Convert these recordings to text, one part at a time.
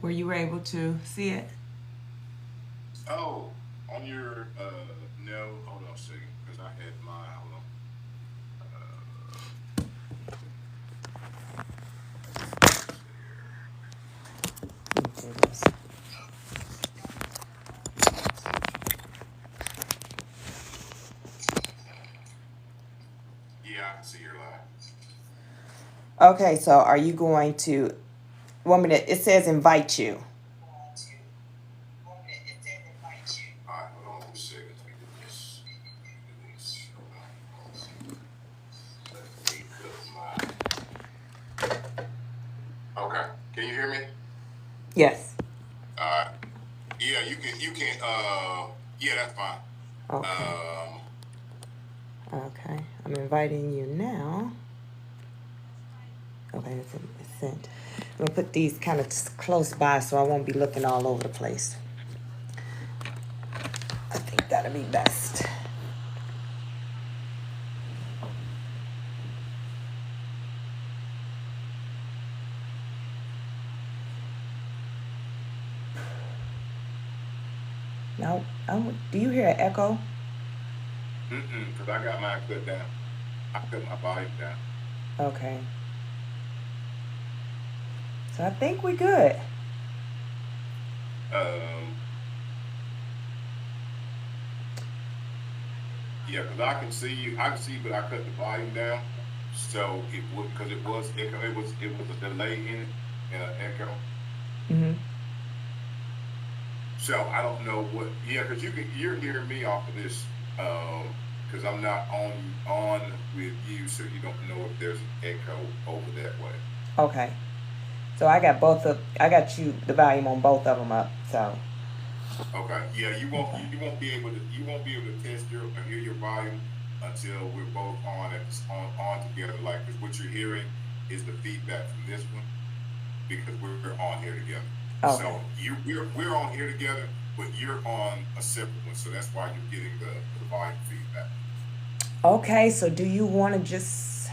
where you were able to see it? Oh, on your no, hold on a second, because I had my hold on. Let's see here. Let me do this. Yeah, I can see your live. Okay, so are you going to want me to? It says invite you. All right, hold on one second. Let me do this. Do this. Hold on. Let me put my. Okay, can you hear me? Yes. All right. Yeah, you can. You can. Yeah, that's fine. Okay. Um. Okay. I'm inviting you now. Okay, it's sent. I'm gonna put these kind of close by so I won't be looking all over the place. I think that'll be best. Now, do you hear an echo? Because I got mine cut down. I cut my volume down. Okay. So I think we good. Um. Yeah, because I can see you. I can see, but I cut the volume down, so it would because it was echo. It was a delay in it and an echo. Mm-hmm. So I don't know what. Yeah, because you're hearing me off of this. Because I'm not on with you, so you don't know if there's an echo over that way. Okay. So I got you the volume on both of them up. So Okay. Yeah, you won't okay. you won't be able to test your or hear your volume until we're both on together. Like, because what you're hearing is the feedback from this one because we're on here together. Okay. So we're on here together, but you're on a separate one. So that's why you're getting the volume feedback. Okay, so do you want to just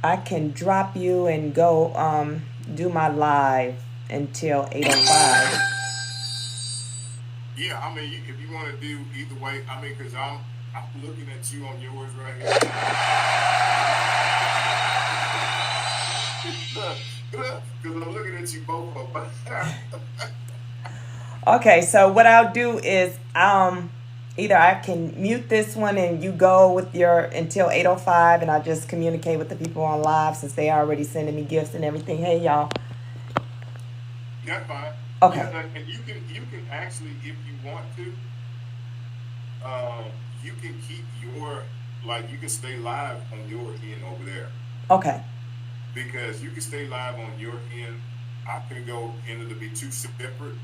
I can drop you and go do my live until 8:05. Yeah, I mean, if you want to do either way, I mean, because I'm looking at you on yours right here. Because I'm looking at you both of them. Okay, so what I'll do is either I can mute this one and you go with your until 8:05 and I just communicate with the people on live since they already sending me gifts and everything. Hey y'all. That's fine. Okay. Yeah, and you can actually, if you want to, you can keep your like you can stay live on your end over there Okay. because you can stay live on your end. I can go and it'll be two separate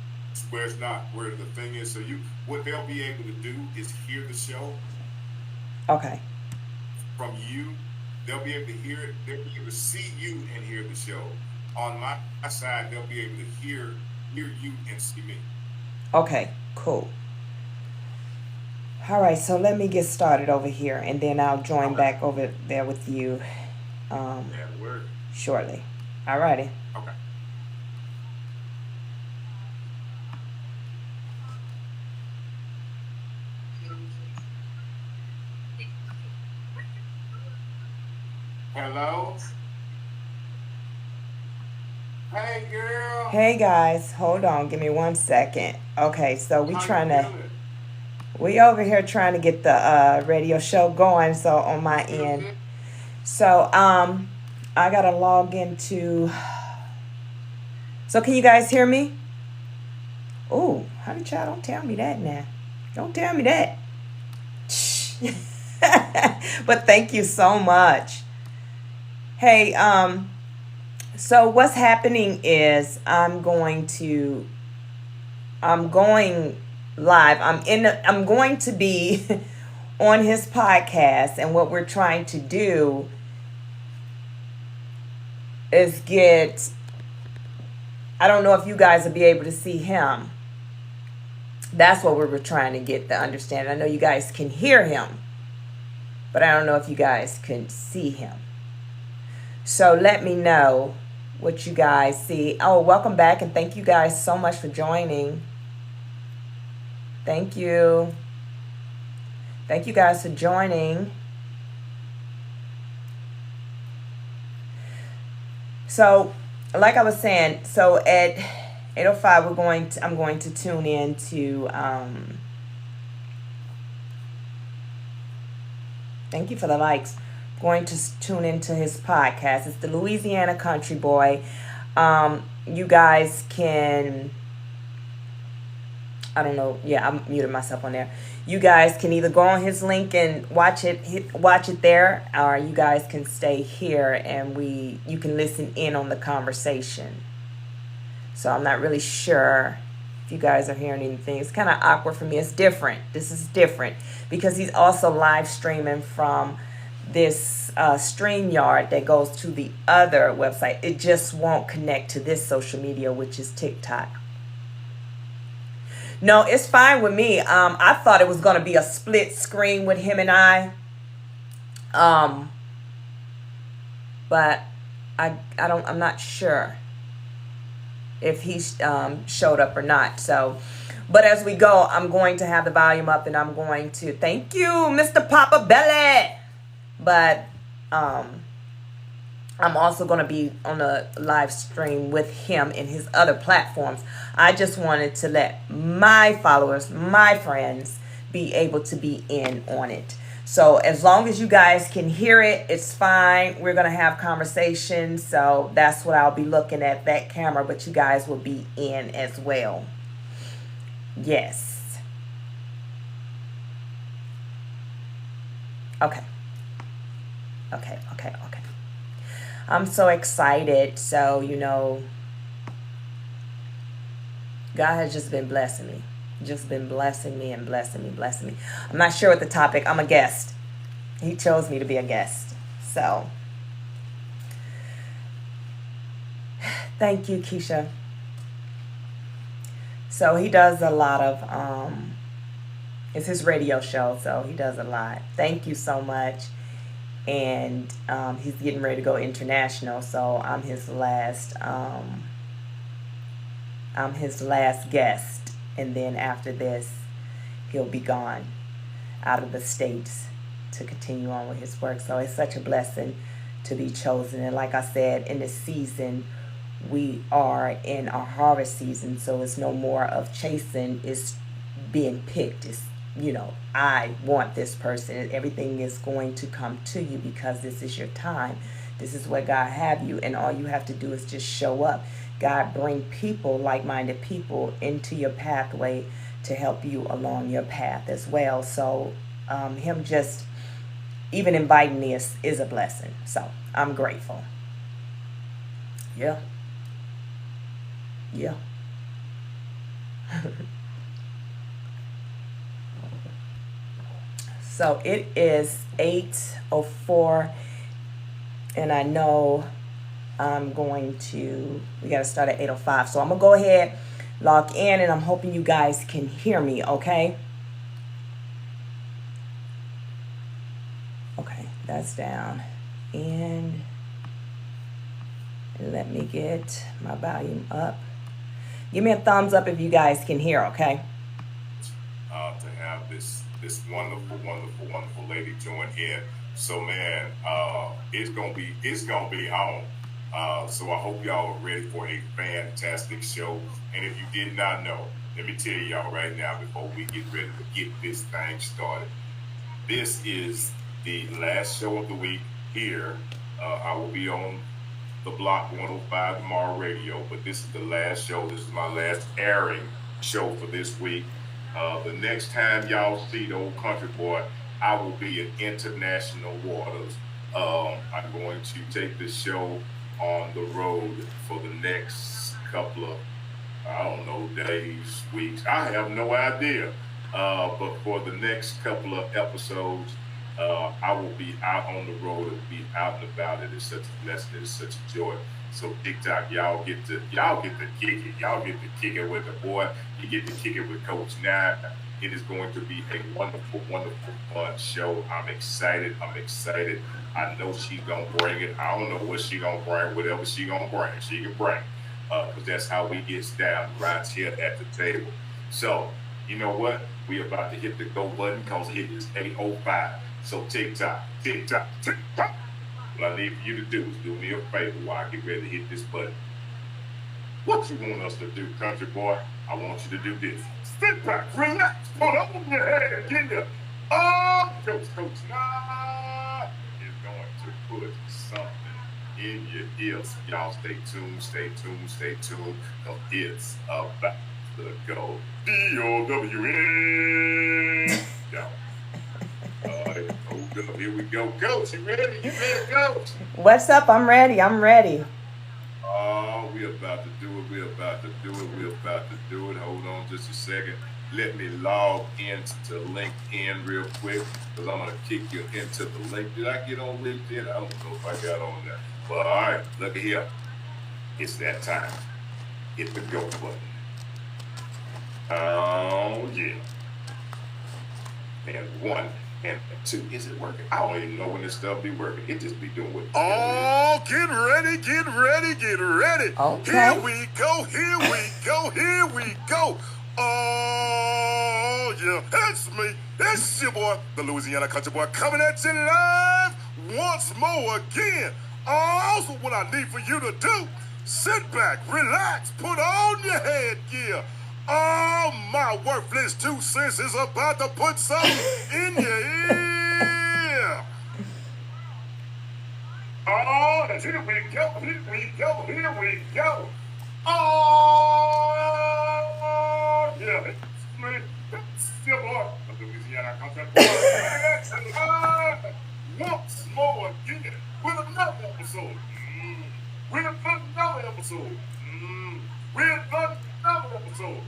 where it's not where the thing is. So what they'll be able to do is hear the show Okay. from you. They'll be able to hear it. They'll be able to see you and hear the show. On my side, they'll be able to hear you and see me. Okay. Cool. All right, so let me get started over here and then I'll join Okay, back over there with you um, that'll work. shortly. All righty. Okay. Hello. Hey, girl. Hey guys, hold on. Give me 1 second. Okay, so How you feeling? we over here trying to get the radio show going. So on You my feel end, good? so I gotta log into. So can you guys hear me? Oh, honey child, don't tell me that now. Don't tell me that. But thank you so much. Hey, so what's happening is I'm going live. I'm going to be on his podcast and what we're trying to do is get I don't know if you guys will be able to see him. That's what we were trying to get to understand. I know you guys can hear him, but I don't know if you guys can see him. So let me know. what you guys see. Oh, welcome back, and thank you guys so much for joining. Thank you. Thank you guys for joining. So, like I was saying, so at 8:05 I'm going to tune in to thank you for the likes. Going to tune into his podcast. It's the Louisiana Country Boy. You guys can, I don't know. Yeah, I muted myself on there. You guys can either go on his link and watch it there, or you guys can stay here and you can listen in on the conversation. So I'm not really sure if you guys are hearing anything. It's kind of awkward for me. It's different. This is different because he's also live streaming from this StreamYard that goes to the other website. It just won't connect to this social media, which is TikTok. No, it's fine with me. I thought it was going to be a split screen with him and I. But I'm not sure if he showed up or not. So, but as we go, I'm going to have the volume up and I'm going to thank you, Mr. Papa Belly. But I'm also going to be on a live stream with him in his other platforms. I just wanted to let my followers, my friends, be able to be in on it. So as long as you guys can hear it, it's fine. We're going to have conversations. So that's what I'll be looking at, that camera. But you guys will be in as well. Yes. Okay. I'm so excited. So, God has just been blessing me. Just been blessing me and blessing me. I'm not sure what the topic. I'm a guest. He chose me to be a guest. So, thank you, Keisha. So, he does a lot of, it's his radio show. So, he does a lot. Thank you so much. And he's getting ready to go international, so I'm his last guest, and then after this he'll be gone out of the States to continue on with his work. So it's such a blessing to be chosen. And like I said, in this season we are in our harvest season, so it's no more of chasing, it's being picked. It's I want this person. Everything is going to come to you because this is your time. This is what God have you, and all you have to do is just show up. God bring people, like-minded people, into your pathway to help you along your path as well. So him just even inviting me is a blessing. So I'm grateful. Yeah. So it is 8:04, and I know we got to start at 8:05. So I'm going to go ahead, log in, and I'm hoping you guys can hear me, okay? Okay, that's down. And let me get my volume up. Give me a thumbs up if you guys can hear, okay? To have this wonderful lady join in. So man, it's gonna be on. So I hope y'all are ready for a fantastic show. And if you did not know, let me tell y'all right now before we get ready to get this thing started. This is the last show of the week here. I will be on the Block 105 Tomorrow Radio, but this is the last show. This is my last airing show for this week. The next time y'all see the Old Country Boy, I will be in international waters. I'm going to take this show on the road for the next couple of, days, weeks. I have no idea. But for the next couple of episodes, I will be out on the road and be out and about. It is such a blessing. It is such a joy. So TikTok, y'all get to kick it. Y'all get to kick it with the boy. You get to kick it with Coach Nye It is going to be a wonderful, wonderful, fun show. I'm excited. I'm excited. I know she's gonna bring it. I don't know what she gonna bring. Whatever she gonna bring, she can bring. Because that's how we get down right here at the table. So you know what? We about to hit the go button because it is 8:05. So tick tock, tick tock, tick tock. What I need for you to do is do me a favor while I get ready to hit this button. What you want us to do, country boy? I want you to do this. Sit back, relax, put on your head, get you. Oh, Coach Nye is going to put something in your ears. Y'all stay tuned, stay tuned, stay tuned, because it's about to go DOWN. Y'all. Hold up, here we go. Coach, you ready? You ready, Coach? What's up? I'm ready. I'm ready. Oh, we about to do it. We're about to do it. We're about to do it. Hold on just a second. Let me log into LinkedIn real quick because I'm going to kick you into the link. Did I get on LinkedIn? I don't know if I got on there. But all right, look at here. It's that time. Hit the go button. Oh, yeah. And 1 and 2. Is it working? I don't even know when this stuff be working. It just be doing what. Oh, get ready, get ready, get ready. Okay. Here we go, here we go, here we go. Oh, yeah, it's me. It's your boy, the Louisiana Country Boy, coming at you live once more again. Also, what I need for you to do, sit back, relax, put on your headgear. Oh, my worthless 2 cents is about to put something in your ear. Oh, here we go, here we go, here we go. Oh, yeah, it's me, it's your boy, the Louisiana Country Boy. Once more again, with another episode. With another episode. With another episode.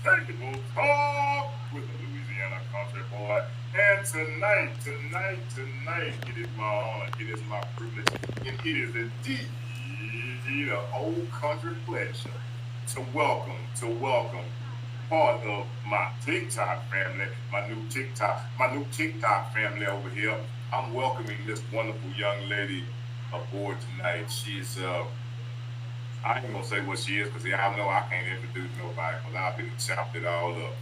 Table Talk with the Louisiana Country Boy. And tonight, it is my honor, it is my privilege, and it is indeed an old country pleasure to welcome part of my TikTok family, my new TikTok family over here. I'm welcoming this wonderful young lady aboard tonight. She's I ain't gonna say what she is because y'all know I can't introduce nobody because I've been chopped it all up.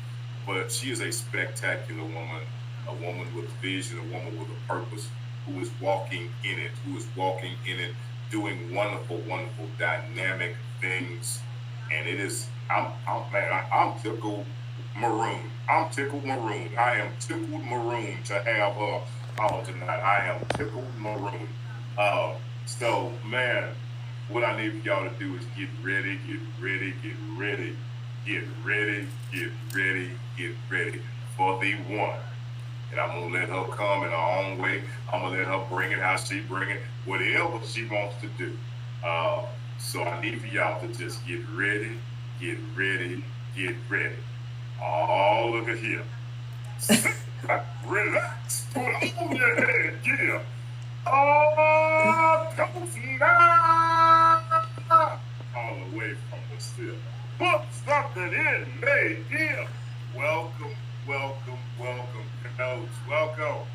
But she is a spectacular woman, a woman with vision, a woman with a purpose, who is walking in it, doing wonderful, wonderful, dynamic things. And it is, I'm tickled maroon. I'm tickled maroon. I am tickled maroon to have her on tonight. I am tickled maroon. So, man, what I need for y'all to do is get ready, get ready, get ready, get ready, get ready, get ready for the one. And I'm going to let her come in her own way. I'm going to let her bring it how she bring it, whatever she wants to do. So I need for y'all to just get ready, get ready, get ready. Oh, look at here. Relax. Put on your head, yeah. Oh, Coach Nye. All the way from the still. Put something in, made here. Welcome, welcome, welcome, Coach. Welcome.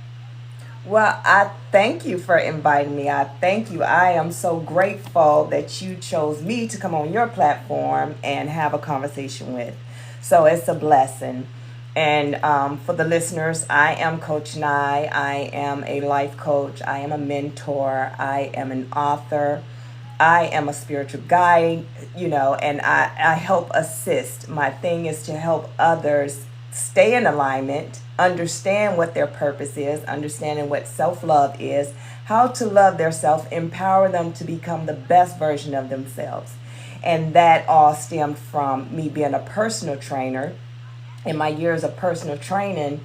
Well, I thank you for inviting me. I thank you. I am so grateful that you chose me to come on your platform and have a conversation with. So it's a blessing. And for the listeners, I am Coach Nye. I am a life coach. I am a mentor. I am an author. I am a spiritual guide, and I help assist. My thing is to help others stay in alignment, understand what their purpose is, understanding what self-love is, how to love their self, empower them to become the best version of themselves. And that all stemmed from me being a personal trainer. In my years of personal training,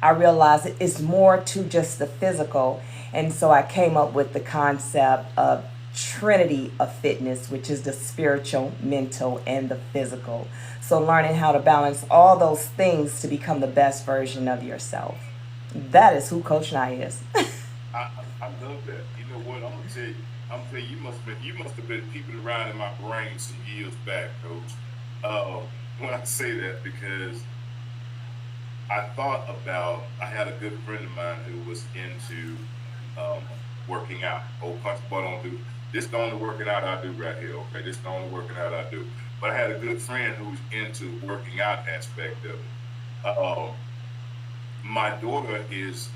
I realized it's more to just the physical. And so I came up with the concept of Trinity of Fitness, which is the spiritual, mental, and the physical. So learning how to balance all those things to become the best version of yourself. That is who Coach Nye is. I love that. You know what? I'm gonna tell you, you must have been peeping around in my brain some years back, Coach. When I say that, because I thought about, I had a good friend of mine who was into um, working out. Old country boy don't do this. The only working out I do right here. Okay, this the only working out I do. But I had a good friend who's into working out aspect of it. My daughter is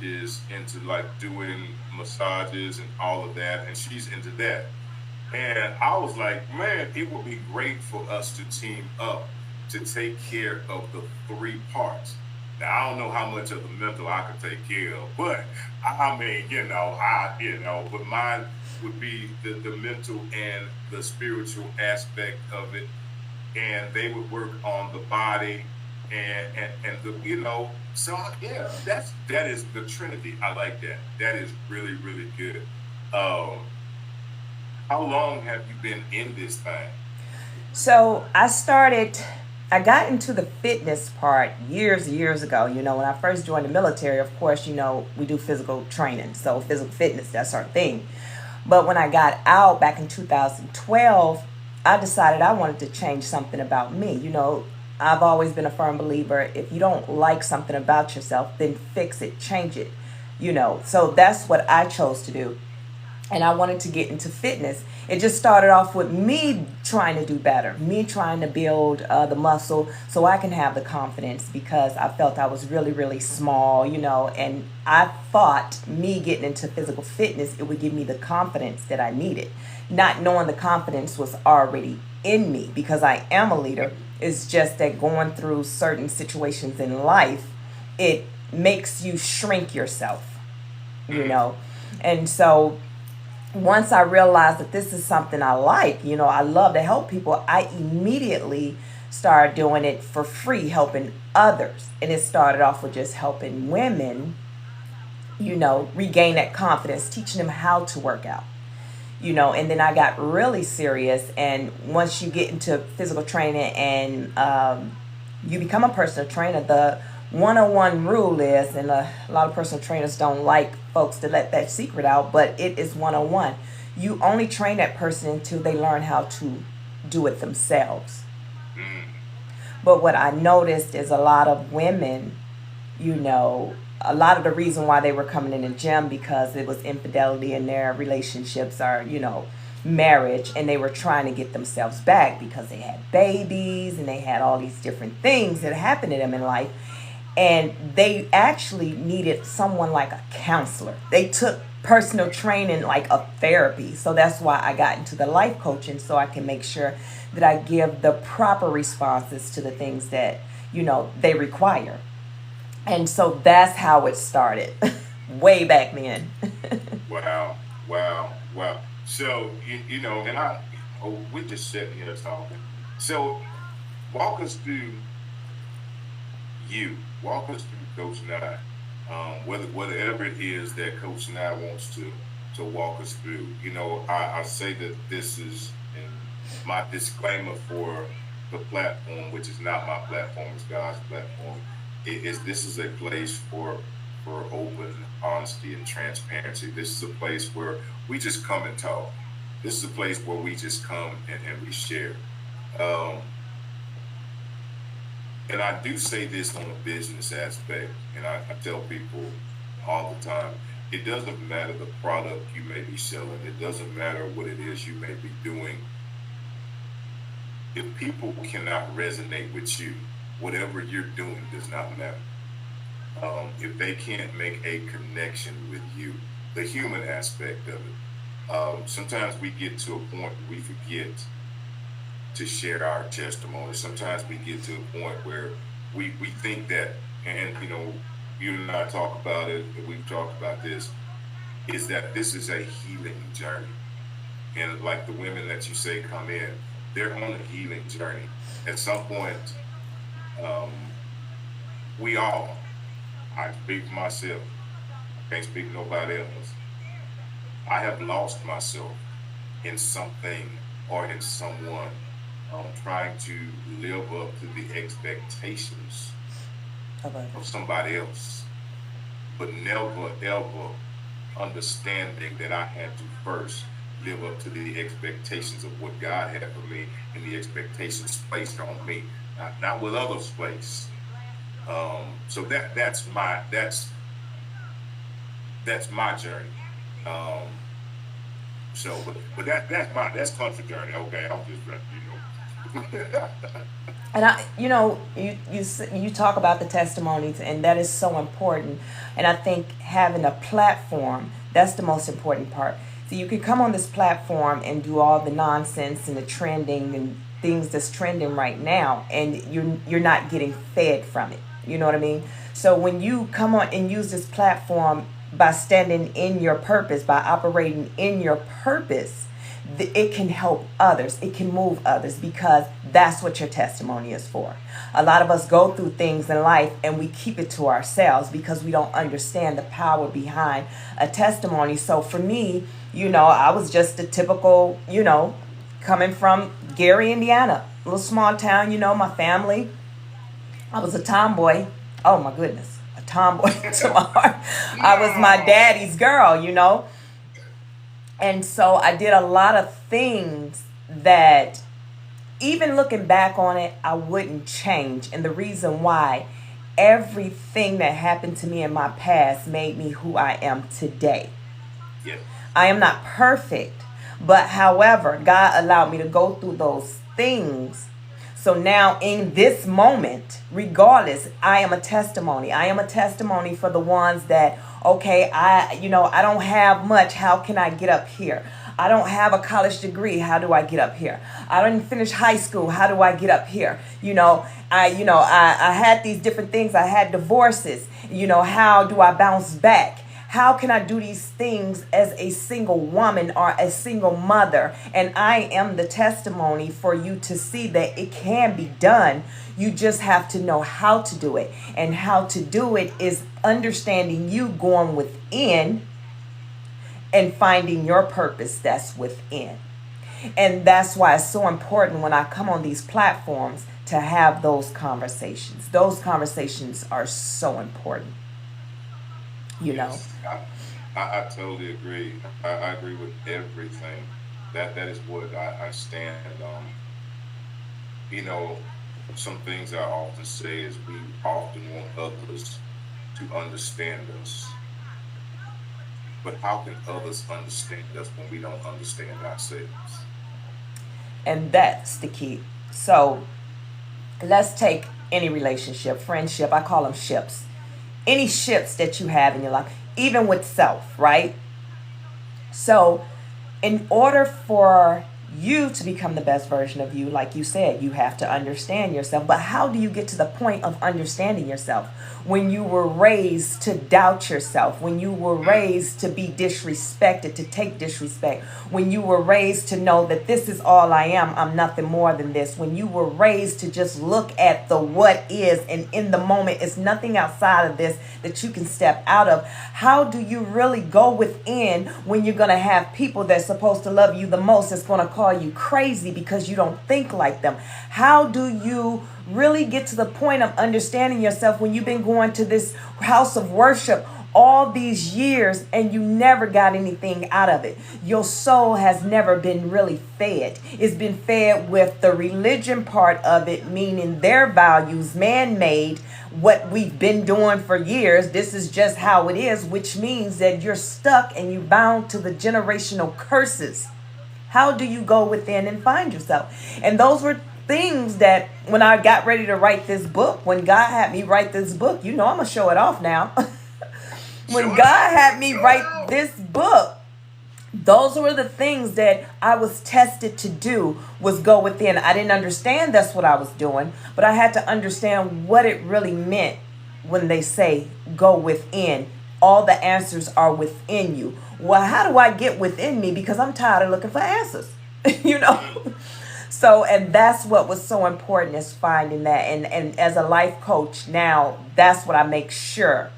into like doing massages and all of that, and she's into that. And I was like, man, it would be great for us to team up to take care of the three parts. Now I don't know how much of the mental I could take care of, but I mean, but mine would be the mental and the spiritual aspect of it, and they would work on the body and the so yeah, that is the Trinity. I like that. That is really really good. Um, how long have you been in this thing? So I got into the fitness part years ago. When I first joined the military, of course, we do physical training. So physical fitness, that's our thing. But when I got out back in 2012, I decided I wanted to change something about me. I've always been a firm believer, if you don't like something about yourself, then fix it, change it. So that's what I chose to do, and I wanted to get into fitness. It just started off with me trying to do better, me trying to build the muscle so I can have the confidence, because I felt I was really, really small, and I thought me getting into physical fitness, it would give me the confidence that I needed, not knowing the confidence was already in me because I am a leader. It's just that going through certain situations in life, it makes you shrink yourself, you Mm, know. And so once I realized that this is something I like, I love to help people, I immediately started doing it for free, helping others. And it started off with just helping women, regain that confidence, teaching them how to work out. And then I got really serious. And once you get into physical training and you become a personal trainer, the 101 rule is, and a lot of personal trainers don't like folks to let that secret out, but it is 101. You only train that person until they learn how to do it themselves. mm, But what I noticed is a lot of women, a lot of the reason why they were coming in the gym, because it was infidelity in their relationships, or marriage, and they were trying to get themselves back because they had babies and they had all these different things that happened to them in life, and they actually needed someone like a counselor. They took personal training like a therapy. So that's why I got into the life coaching, so I can make sure that I give the proper responses to the things that they require. And so that's how it started way back then. wow, wow. So and we're just sitting here talking. So walk us through you. Walk us through Coach Nye. Whatever it is that Coach Nye wants to walk us through. I say that this is in my disclaimer for the platform, which is not my platform, it's God's platform. This is a place for open honesty and transparency. This is a place where we just come and talk. This is a place where we just come and we share. Um, and I do say this on a business aspect, and I tell people all the time, it doesn't matter the product you may be selling, it doesn't matter what it is you may be doing. If people cannot resonate with you, whatever you're doing does not matter. If they can't make a connection with you, the human aspect of it. Sometimes we get to a point where we forget to share our testimony. Sometimes we get to a point where we think that, and you and I talk about it, and we've talked about this, is that this is a healing journey. And like the women that you say come in, they're on a healing journey. At some point, um, we all, I speak for myself, can't speak for nobody else. I have lost myself in something or in someone, trying to live up to the expectations Okay. of somebody else, but never ever understanding that I had to first live up to the expectations of what God had for me and the expectations placed on me, not what others place. So that's my journey. Um, that's country journey. Okay, I'm just And you talk about the testimonies, and that is so important. And I think having a platform, that's the most important part. So you can come on this platform and do all the nonsense and the trending and things that's trending right now, and you're not getting fed from it. You know what I mean? So when you come on and use this platform by standing in your purpose, by operating in your purpose, it can help others, it can move others, because that's what your testimony is for. A lot of us go through things in life and we keep it to ourselves because we don't understand the power behind a testimony. So for me, I was just a typical, coming from Gary, Indiana, a little small town. My family, I was a tomboy. Oh my goodness, a tomboy to my heart. I was my no. daddy's girl. And so I did a lot of things that, even looking back on it, I wouldn't change. And the reason why, everything that happened to me in my past made me who I am today. Yes. I am not perfect, but however, God allowed me to go through those things. So now in this moment, regardless, I am a testimony. I am a testimony for the ones that, okay, I don't have much. How can I get up here? I don't have a college degree. How do I get up here? I didn't finish high school. How do I get up here? I had these different things. I had divorces. How do I bounce back? How can I do these things as a single woman or a single mother? And I am the testimony for you to see that it can be done. You just have to know how to do it. And how to do it is understanding you going within and finding your purpose that's within. And that's why it's so important when I come on these platforms to have those conversations. Those conversations are so important. You know. Yes, I totally agree. I agree with everything. That is what I stand on. You know, some things I often say is we often want others to understand us, but how can others understand us when we don't understand ourselves? And that's the key. So let's take any relationship, friendship, I call them ships. Any ships that you have in your life, even with self, right? So, in order for you to become the best version of you, like you said, you have to understand yourself. But how do you get to the point of understanding yourself? When you were raised to doubt yourself, when you were raised to be disrespected, to take disrespect, when you were raised to know that this is all I am, I'm nothing more than this, when you were raised to just look at the what is, and in the moment, it's nothing outside of this that you can step out of. How do you really go within when you're going to have people that's supposed to love you the most that's going to call you crazy because you don't think like them? How do you really get to the point of understanding yourself when you've been going to this house of worship all these years and you never got anything out of it? Your soul has never been really fed. It's been fed with the religion part of it, meaning their values, man-made, what we've been doing for years. This is just how it is, which means that you're stuck and you're bound to the generational curses. How do you go within and find yourself? And those were things that when I got ready to write this book, when God had me write this book, I'm going to show it off now. When God had me write this book, those were the things that I was tested to do, was go within. I didn't understand that's what I was doing, but I had to understand what it really meant when they say go within. All the answers are within you. Well, how do I get within me? Because I'm tired of looking for answers, you know? So, and that's what was so important, is finding that. And as a life coach now, that's what I make sure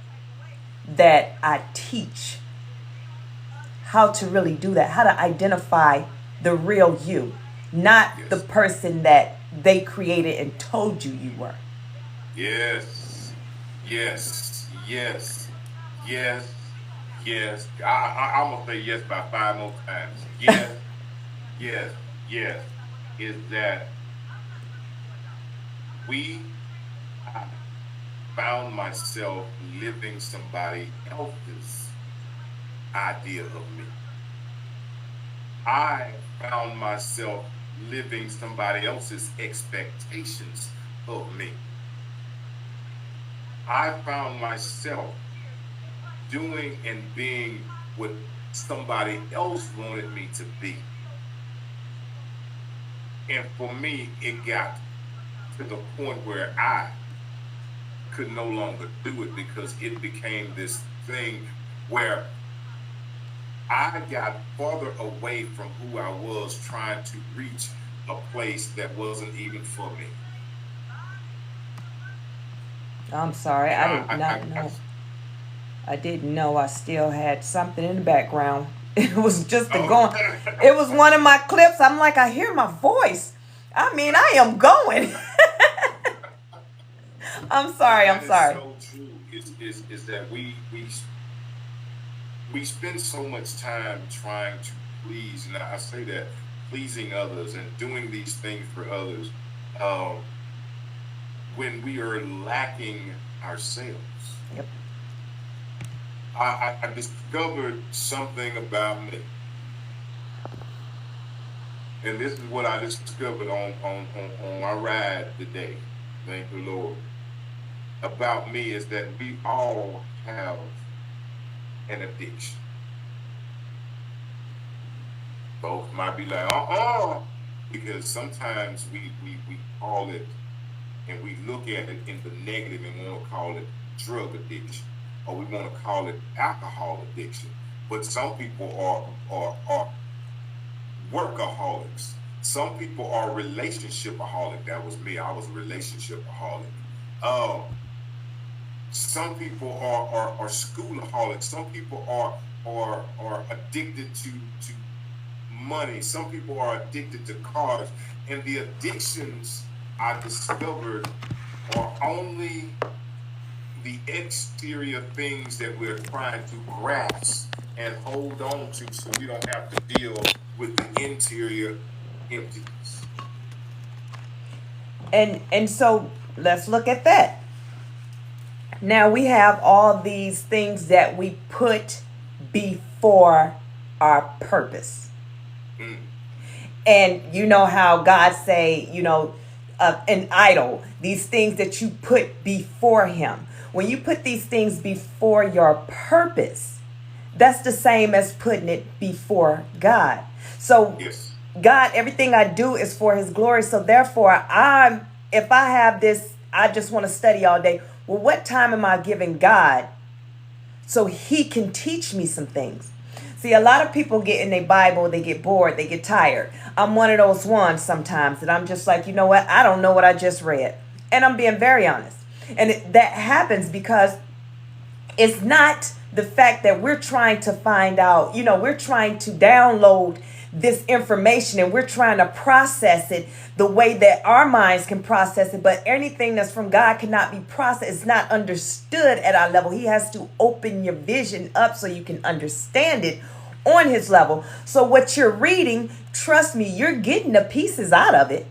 that I teach, how to really do that, how to identify the real you, not the Yes. person that they created and told you you were. Yes. Yes. Yes. Yes. Yes. I'm gonna say yes about 5 more times. Yes. Yes. Yes. Is that we, I, found myself living somebody else's idea of me. I found myself living somebody else's expectations of me. I found myself doing and being what somebody else wanted me to be. And for me, it got to the point where I could no longer do it because it became this thing where I got farther away from who I was, trying to reach a place that wasn't even for me. I'm sorry, I did not know. I didn't know I still had something in the background. It was just a going. It was one of my clips. I'm like, I hear my voice. I mean, I am going. I'm sorry. I'm sorry. That is so true. Is that we spend so much time trying to please, and I say that pleasing others and doing these things for others, when we are lacking ourselves. Yep. I discovered something about me. And this is what I discovered on my ride today. Thank the Lord. About me is that we all have an addiction. Both might be like, because sometimes we call it and we look at it in the negative and want to call it drug addiction, or we want to call it alcohol addiction. But some people are workaholics. Some people are relationship-aholic. That was me. I was a relationship-aholic. Some people are schoolaholics. Some people are addicted to money. Some people are addicted to cars. And the addictions I discovered are only the exterior things that we're trying to grasp and hold on to so we don't have to deal with the interior emptiness. And so let's look at that. Now we have all these things that we put before our purpose. Mm. And you know how God say, an idol, these things that you put before him. When you put these things before your purpose, that's the same as putting it before God. So Yes. God, everything I do is for his glory. So therefore, if I have this, I just want to study all day. Well, what time am I giving God so he can teach me some things? See, a lot of people get in their Bible, they get bored, they get tired. I'm one of those ones sometimes that I'm just like, you know what? I don't know what I just read. And I'm being very honest. And that happens because it's not the fact that we're trying to find out, we're trying to download this information and we're trying to process it the way that our minds can process it. But anything that's from God cannot be processed. It's not understood at our level. He has to open your vision up so you can understand it on his level. So what you're reading, trust me, you're getting the pieces out of it.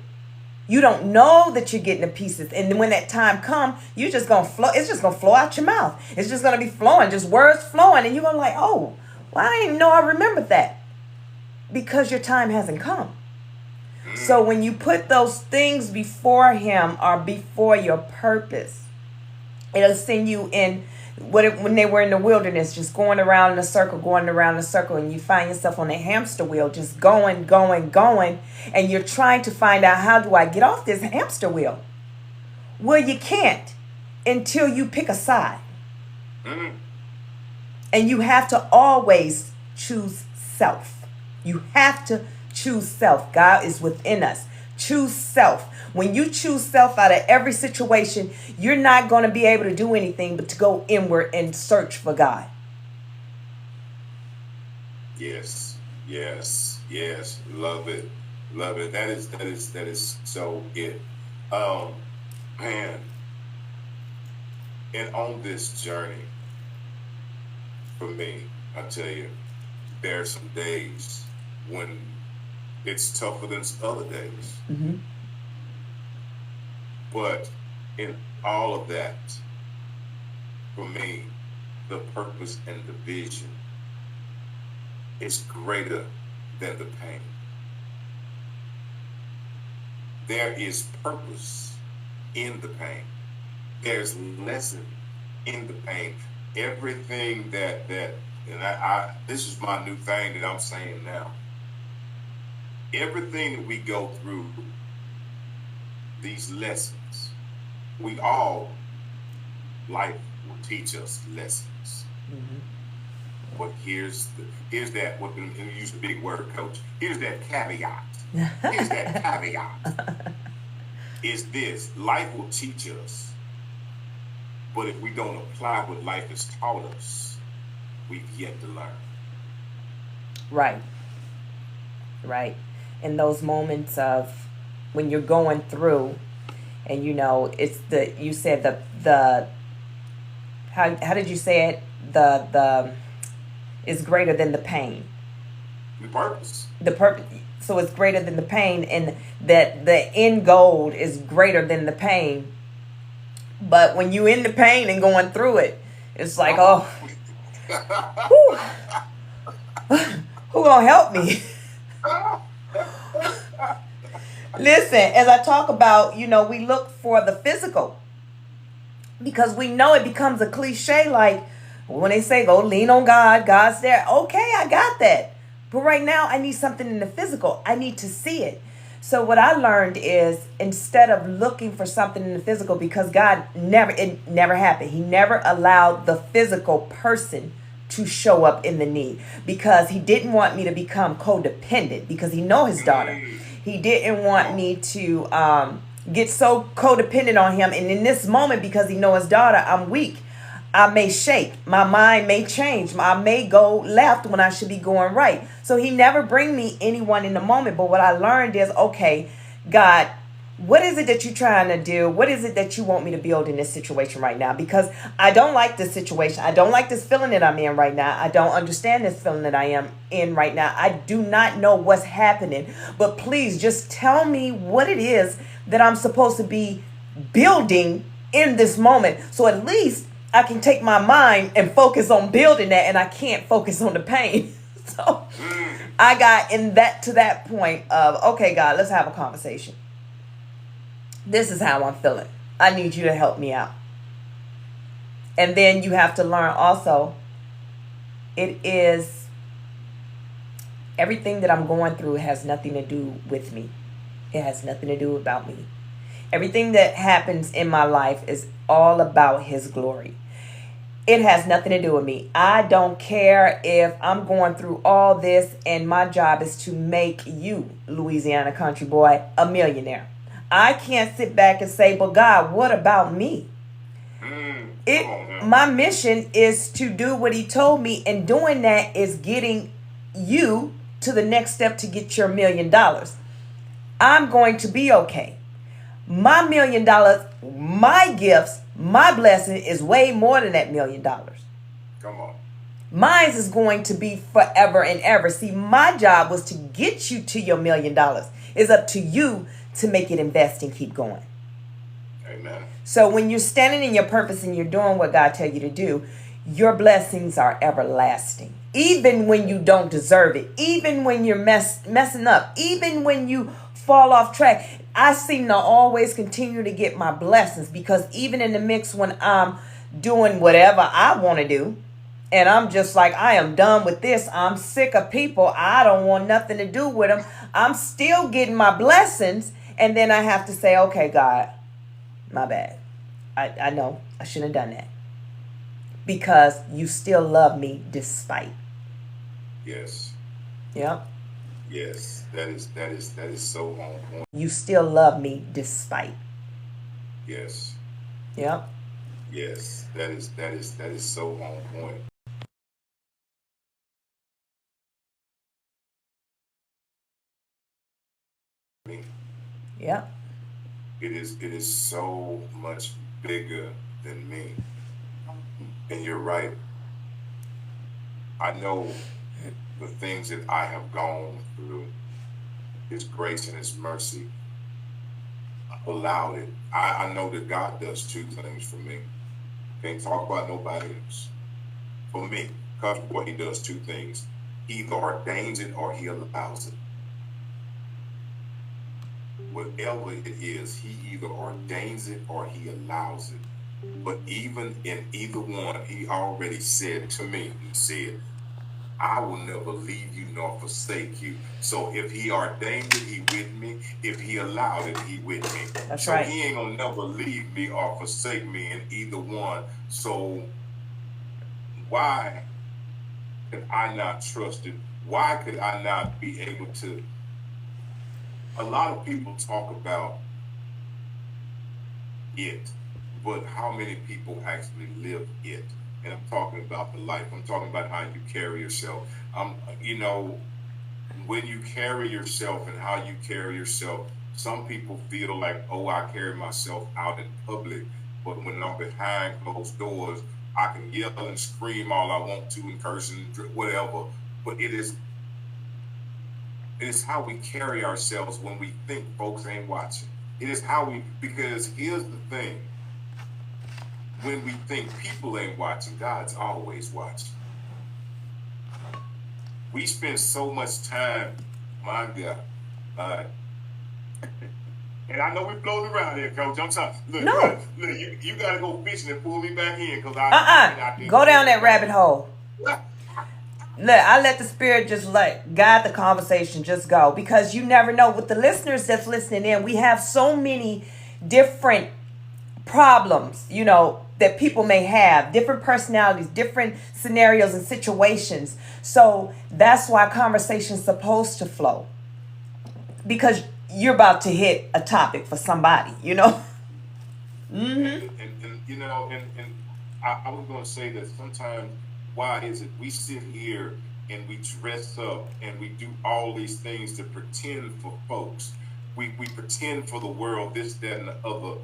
You don't know that you're getting the pieces. And when that time comes, you're just going to flow. It's just going to flow out your mouth. It's just going to be flowing, just words flowing. And you're going to like, oh, well, I didn't even know I remembered that. Because your time hasn't come. So when you put those things before him or before your purpose, it'll send you in when they were in the wilderness, just going around in a circle, and you find yourself on a hamster wheel, just going, and you're trying to find out, how do I get off this hamster wheel? Well, you can't until you pick a side. And you have to always choose self. You have to choose self. God is within us. Choose self. When you choose self out of every situation, you're not going to be able to do anything but to go inward and search for God. Yes. Love it. That is so it. Man. And on this journey, for me, I tell you, there are some days when it's tougher than other days. Mm-hmm. But in all of that, for me, the purpose and the vision is greater than the pain. There is purpose in the pain. There's lesson in the pain. Everything that and I this is my new thing that I'm saying now. Everything that we go through, these lessons, we all, life will teach us lessons. But here's that, what you use the big word, coach. Here's that caveat. Here's that caveat. Is this life will teach us, but if we don't apply what life has taught us, we've yet to learn. Right. Right. In those moments of when you're going through, and it's you said the how did you say it? The is greater than the pain. The purpose. The purpose. So it's greater than the pain, and that the end goal is greater than the pain. But when you in the pain and going through it, it's like, oh, who gonna help me? Listen, as I talk about, we look for the physical because we know it becomes a cliche. Like when they say, go lean on God, God's there. Okay, I got that. But right now I need something in the physical. I need to see it. So what I learned is, instead of looking for something in the physical, because it never happened. He never allowed the physical person to show up in the need, because he didn't want me to become codependent, because he know his daughter. He didn't want me to get so codependent on him. And in this moment, because he know his daughter, I'm weak. I may shake. My mind may change. I may go left when I should be going right. So he never bring me anyone in the moment. But what I learned is, okay, God, what is it that you're trying to do? What is it that you want me to build in this situation right now? Because I don't like this situation. I don't like this feeling that I'm in right now. I don't understand this feeling that I am in right now. I do not know what's happening. But please just tell me what it is that I'm supposed to be building in this moment. So at least I can take my mind and focus on building that, and I can't focus on the pain. So I got to that point of, okay, God, let's have a conversation. This is how I'm feeling. I need you to help me out. And then you have to learn also, it is everything that I'm going through has nothing to do with me. It has nothing to do about me. Everything that happens in my life is all about his glory. It has nothing to do with me. I don't care if I'm going through all this and my job is to make you, Louisiana country boy, a millionaire. I can't sit back and say, but God, what about me? My mission is to do what he told me, and doing that is getting you to the next step to get your $1 million. I'm going to be okay. My $1 million, my gifts, my blessing is way more than that $1 million. Come on. Mine is going to be forever and ever. See, my job was to get you to your $1 million. It's up to you to make it invest and keep going. Amen. So when you're standing in your purpose and you're doing what God tells you to do, your blessings are everlasting. Even when you don't deserve it, even when you're messing up, even when you fall off track, I seem to always continue to get my blessings, because even in the mix when I'm doing whatever I want to do, and I'm just like, I am done with this. I'm sick of people. I don't want nothing to do with them. I'm still getting my blessings. And then I have to say, okay, God, my bad. I know I shouldn't have done that. Because you still love me despite. Yes. Yep. Yes. That is so on point. You still love me despite. Yes. Yep. Yes. That is so on point. Yep. It is so much bigger than me. And you're right. I know the things that I have gone through, his grace and his mercy allowed it. I know that God does two things for me. Can't talk about nobody else. For me, Cosby Boy, he does two things. He either ordains it or he allows it. Whatever it is, he either ordains it or he allows it. But even in either one, he already said to me, he said, I will never leave you nor forsake you. So if he ordained it, he with me. If he allowed it, he with me. That's so right. He ain't gonna never leave me or forsake me in either one. So why could I not trust it? Why could I not be able to? A lot of people talk about it, but how many people actually live it? And I'm talking about the life. I'm talking about how you carry yourself. You know, when you carry yourself and how you carry yourself, some people feel like, oh, I carry myself out in public, but when I'm behind closed doors, I can yell and scream all I want to and curse and whatever. But it is how we carry ourselves when we think folks ain't watching. It is how we, because here's the thing. When we think people ain't watching, God's always watching. We spend so much time, my God. And I know we floating around here, Coach. I'm sorry. Look, No. Look, you got to go fishing and pull me back in, because I Go down that rabbit hole. I let the Spirit just guide the conversation, just go. Because you never know. With the listeners that's listening in, we have so many different problems, that people may have, different personalities, different scenarios and situations. So that's why conversation's supposed to flow. Because you're about to hit a topic for somebody, Mm-hmm. And I was going to say that sometimes, why is it we sit here and we dress up and we do all these things to pretend for folks? We pretend for the world, this, that, and the other.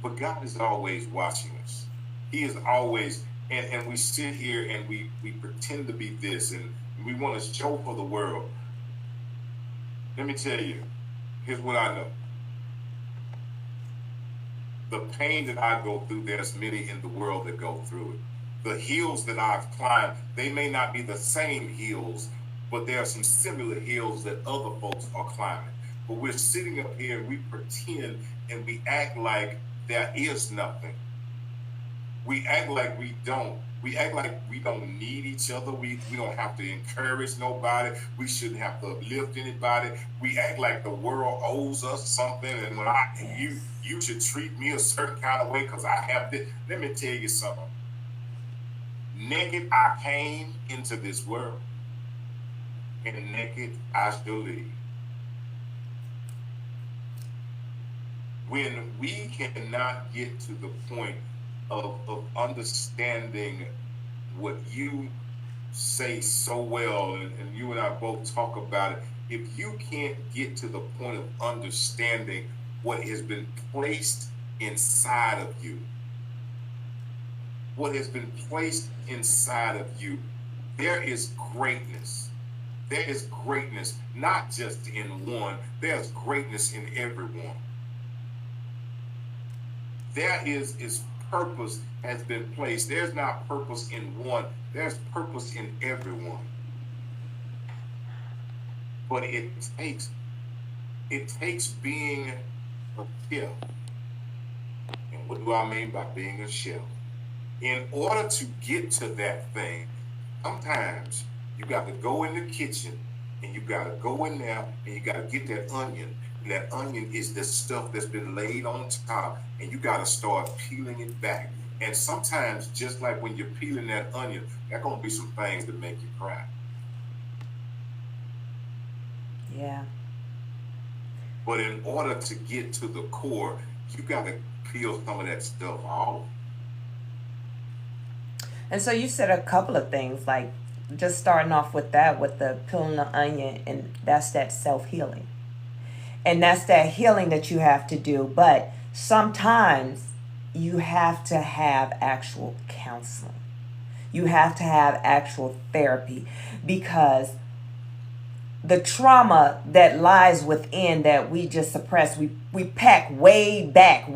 But God is always watching us. He is always, and we sit here and we pretend to be this, and we want to show for the world. Let me tell you, here's what I know. The pain that I go through, there's many in the world that go through it. The hills that I've climbed, they may not be the same hills, but there are some similar hills that other folks are climbing. But we're sitting up here and we pretend and we act like there is nothing. We act like we don't. We act like we don't need each other. We don't have to encourage nobody. We shouldn't have to uplift anybody. We act like the world owes us something, and when you should treat me a certain kind of way because I have this. Let me tell you something. Naked I came into this world, and naked I shall leave. When we cannot get to the point of understanding what you say so well, and you and I both talk about it, if you can't get to the point of understanding what has been placed inside of you, what has been placed inside of you, there is greatness. There is greatness, not just in one, there's greatness in everyone. There is purpose has been placed. There's not purpose in one. There's purpose in everyone. But it takes being a chef. And what do I mean by being a chef? In order to get to that thing, sometimes you got to go in the kitchen and you got to go in there and you got to get that onion. And that onion is the stuff that's been laid on top, and you got to start peeling it back. And sometimes, just like when you're peeling that onion, there are going to be some things that make you cry. Yeah. But in order to get to the core, you got to peel some of that stuff off. And so you said a couple of things, like just starting off with that, with the peeling the onion, and that's that self-healing. And that's that healing that you have to do. But sometimes you have to have actual counseling. You have to have actual therapy, because the trauma that lies within that we just suppress, we pack way back,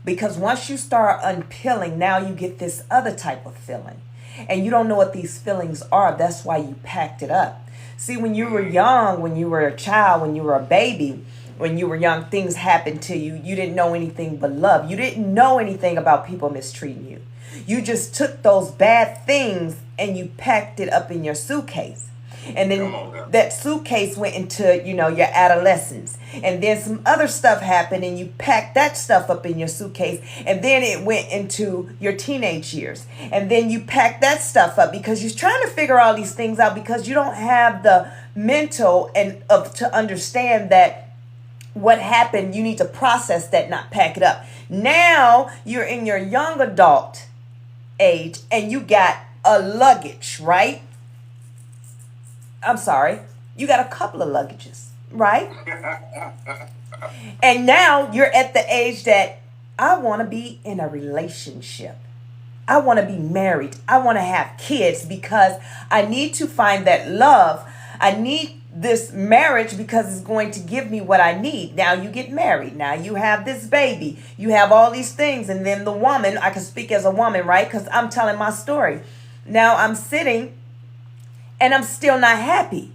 Because once you start unpeeling, now you get this other type of feeling. And you don't know what these feelings are. That's why you packed it up. See, when you were young, when you were a child, when you were a baby, when you were young, things happened to you. You didn't know anything but love. You didn't know anything about people mistreating you. You just took those bad things and you packed it up in your suitcase. And then that suitcase went into, your adolescence. And then some other stuff happened and you packed that stuff up in your suitcase. And then it went into your teenage years. And then you packed that stuff up because you're trying to figure all these things out because you don't have the mental to understand that what happened, you need to process that, not pack it up. Now you're in your young adult age and you got a luggage, right? I'm sorry, you got a couple of luggages, right? And now you're at the age that I want to be in a relationship. I want to be married. I want to have kids because I need to find that love. I need this marriage because it's going to give me what I need. Now you get married. Now you have this baby. You have all these things. And then the woman, I can speak as a woman, right? Because I'm telling my story. Now I'm sitting and I'm still not happy.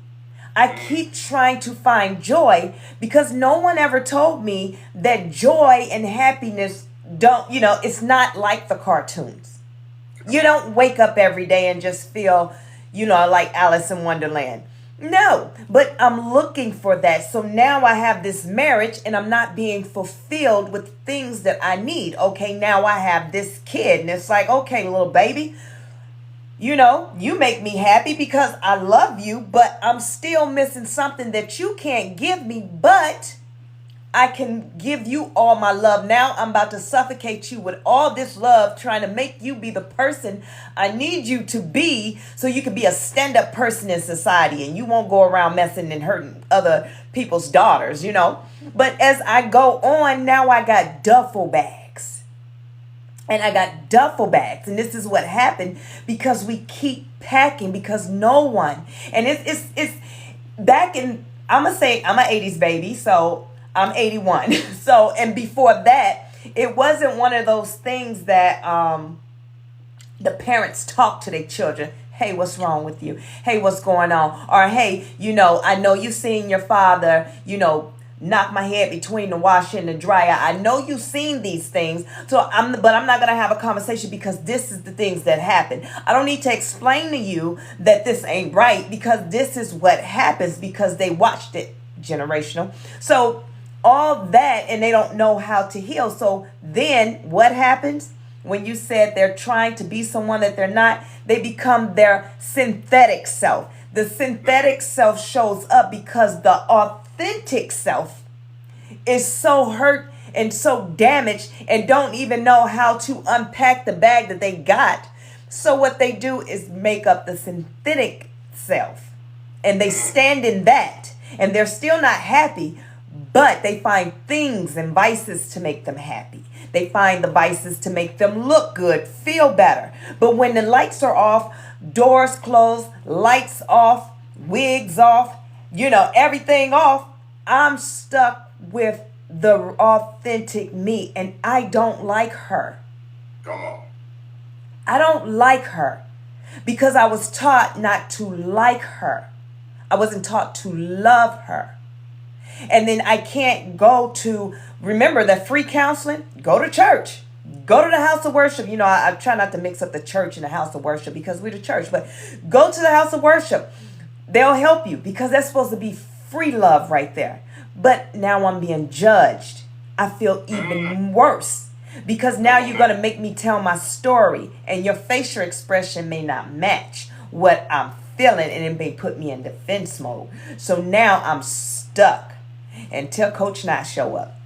I keep trying to find joy because no one ever told me that joy and happiness it's not like the cartoons. You don't wake up every day and just feel, like Alice in Wonderland. No, but I'm looking for that. So now I have this marriage and I'm not being fulfilled with things that I need. Okay, now I have this kid and it's like, okay, little baby, you make me happy because I love you, but I'm still missing something that you can't give me, but I can give you all my love. Now I'm about to suffocate you with all this love, trying to make you be the person I need you to be so you can be a stand-up person in society and you won't go around messing and hurting other people's daughters, But as I go on, now I got duffel bags. And I got duffel bags. And this is what happened because we keep packing because no one. And it's back in, I'm going to say I'm an 80s baby. So I'm 81. So, and before that, it wasn't one of those things that the parents talk to their children. Hey, what's wrong with you? Hey, what's going on? Or, hey, I know you've seen your father, knock my head between the washer and the dryer. I know you've seen these things, but I'm not going to have a conversation because this is the things that happen. I don't need to explain to you that this ain't right because this is what happens because they watched it, generational. So all that, and they don't know how to heal. So then what happens when you said they're trying to be someone that they're not? They become their synthetic self. The synthetic self shows up because the authentic self is so hurt and so damaged and don't even know how to unpack the bag that they got. So what they do is make up the synthetic self and they stand in that and they're still not happy, but they find things and vices to make them happy. They find the vices to make them look good, feel better. But when the lights are off, doors closed, lights off, wigs off, everything off, I'm stuck with the authentic me and I don't like her. Come on. I don't like her because I was taught not to like her. I wasn't taught to love her. And then I can't go to, remember that free counseling, go to church, go to the house of worship. I try not to mix up the church and the house of worship because we're the church, but go to the house of worship. They'll help you because that's supposed to be free love right there. But now I'm being judged. I feel even worse because now you're going to make me tell my story and your facial expression may not match what I'm feeling and it may put me in defense mode. So now I'm stuck until Coach Knott show up.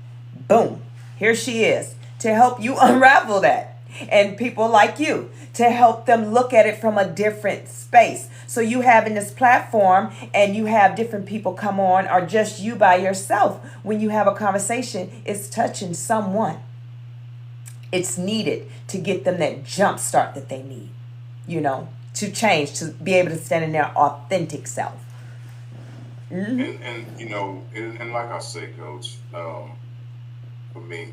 Boom. Here she is to help you unravel that. And people like you to help them look at it from a different space. So you having this platform and you have different people come on or just you by yourself. When you have a conversation, it's touching someone. It's needed to get them that jump start that they need, to change, to be able to stand in their authentic self. And like I say, Coach, for me,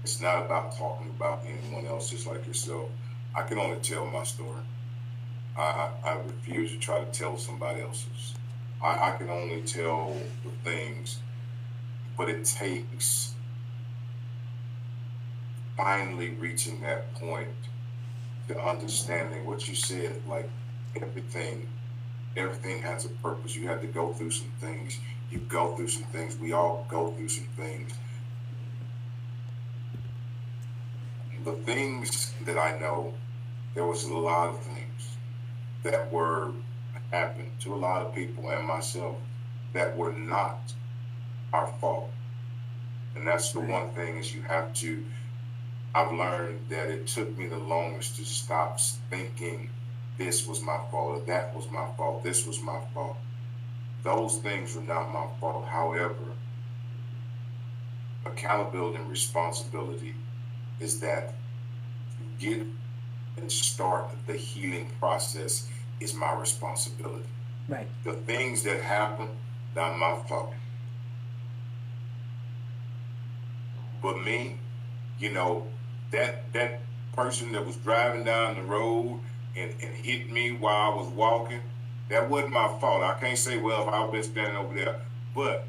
It's not about talking about anyone else just like yourself. I can only tell my story. I refuse to try to tell somebody else's. I can only tell the things, but it takes finally reaching that point to understanding what you said. Like everything, everything has a purpose. You had to go through some things. You go through some things. We all go through some things. The things that I know, there was a lot of things that were happened to a lot of people and myself that were not our fault. And that's the one thing is you have to, I've learned that it took me the longest to stop thinking this was my fault or that was my fault, this was my fault. Those things were not my fault. However, accountability and responsibility is that to get and start the healing process is my responsibility. Right. The things that happen, not my fault. But me, you know, that person that was driving down the road and hit me while I was walking, that wasn't my fault. I can't say, well, if I've been standing over there, but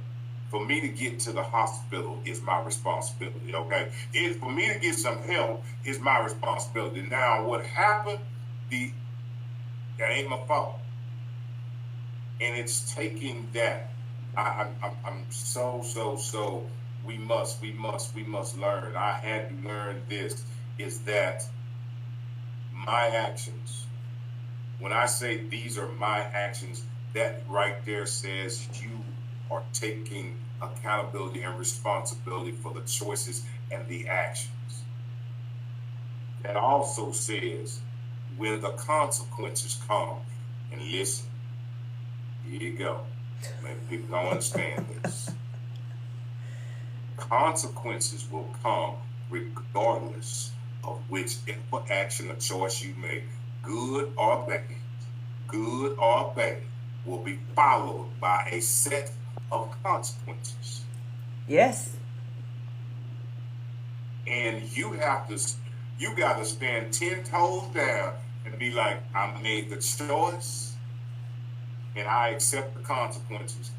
for me to get to the hospital is my responsibility, okay? For me to get some help is my responsibility. Now, what happened, that ain't my fault. And it's taking that. I'm so, we must learn. I had to learn this, is that my actions, when I say these are my actions, that right there says you are taking accountability and responsibility for the choices and the actions. That also says when the consequences come, and listen, here you go. Maybe people don't understand this. Consequences will come regardless of whichever action or choice you make, good or bad, will be followed by a set of consequences. Yes. And you got to stand 10 toes down and be like, I made the choice and I accept the consequences.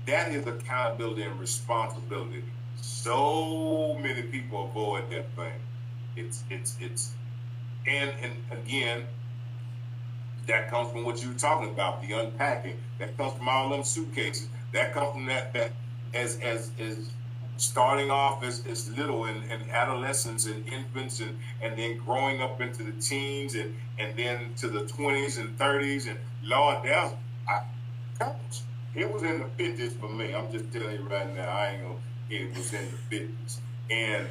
That is accountability and responsibility. So many people avoid that thing. It's and again, that comes from what you were talking about, the unpacking. That comes from all them suitcases. That comes from that as starting off as little and adolescents and infants and then growing up into the teens and then to the 20s and 30s and Lord, it was in the 50s for me. I'm just telling you right now, it was in the 50s. And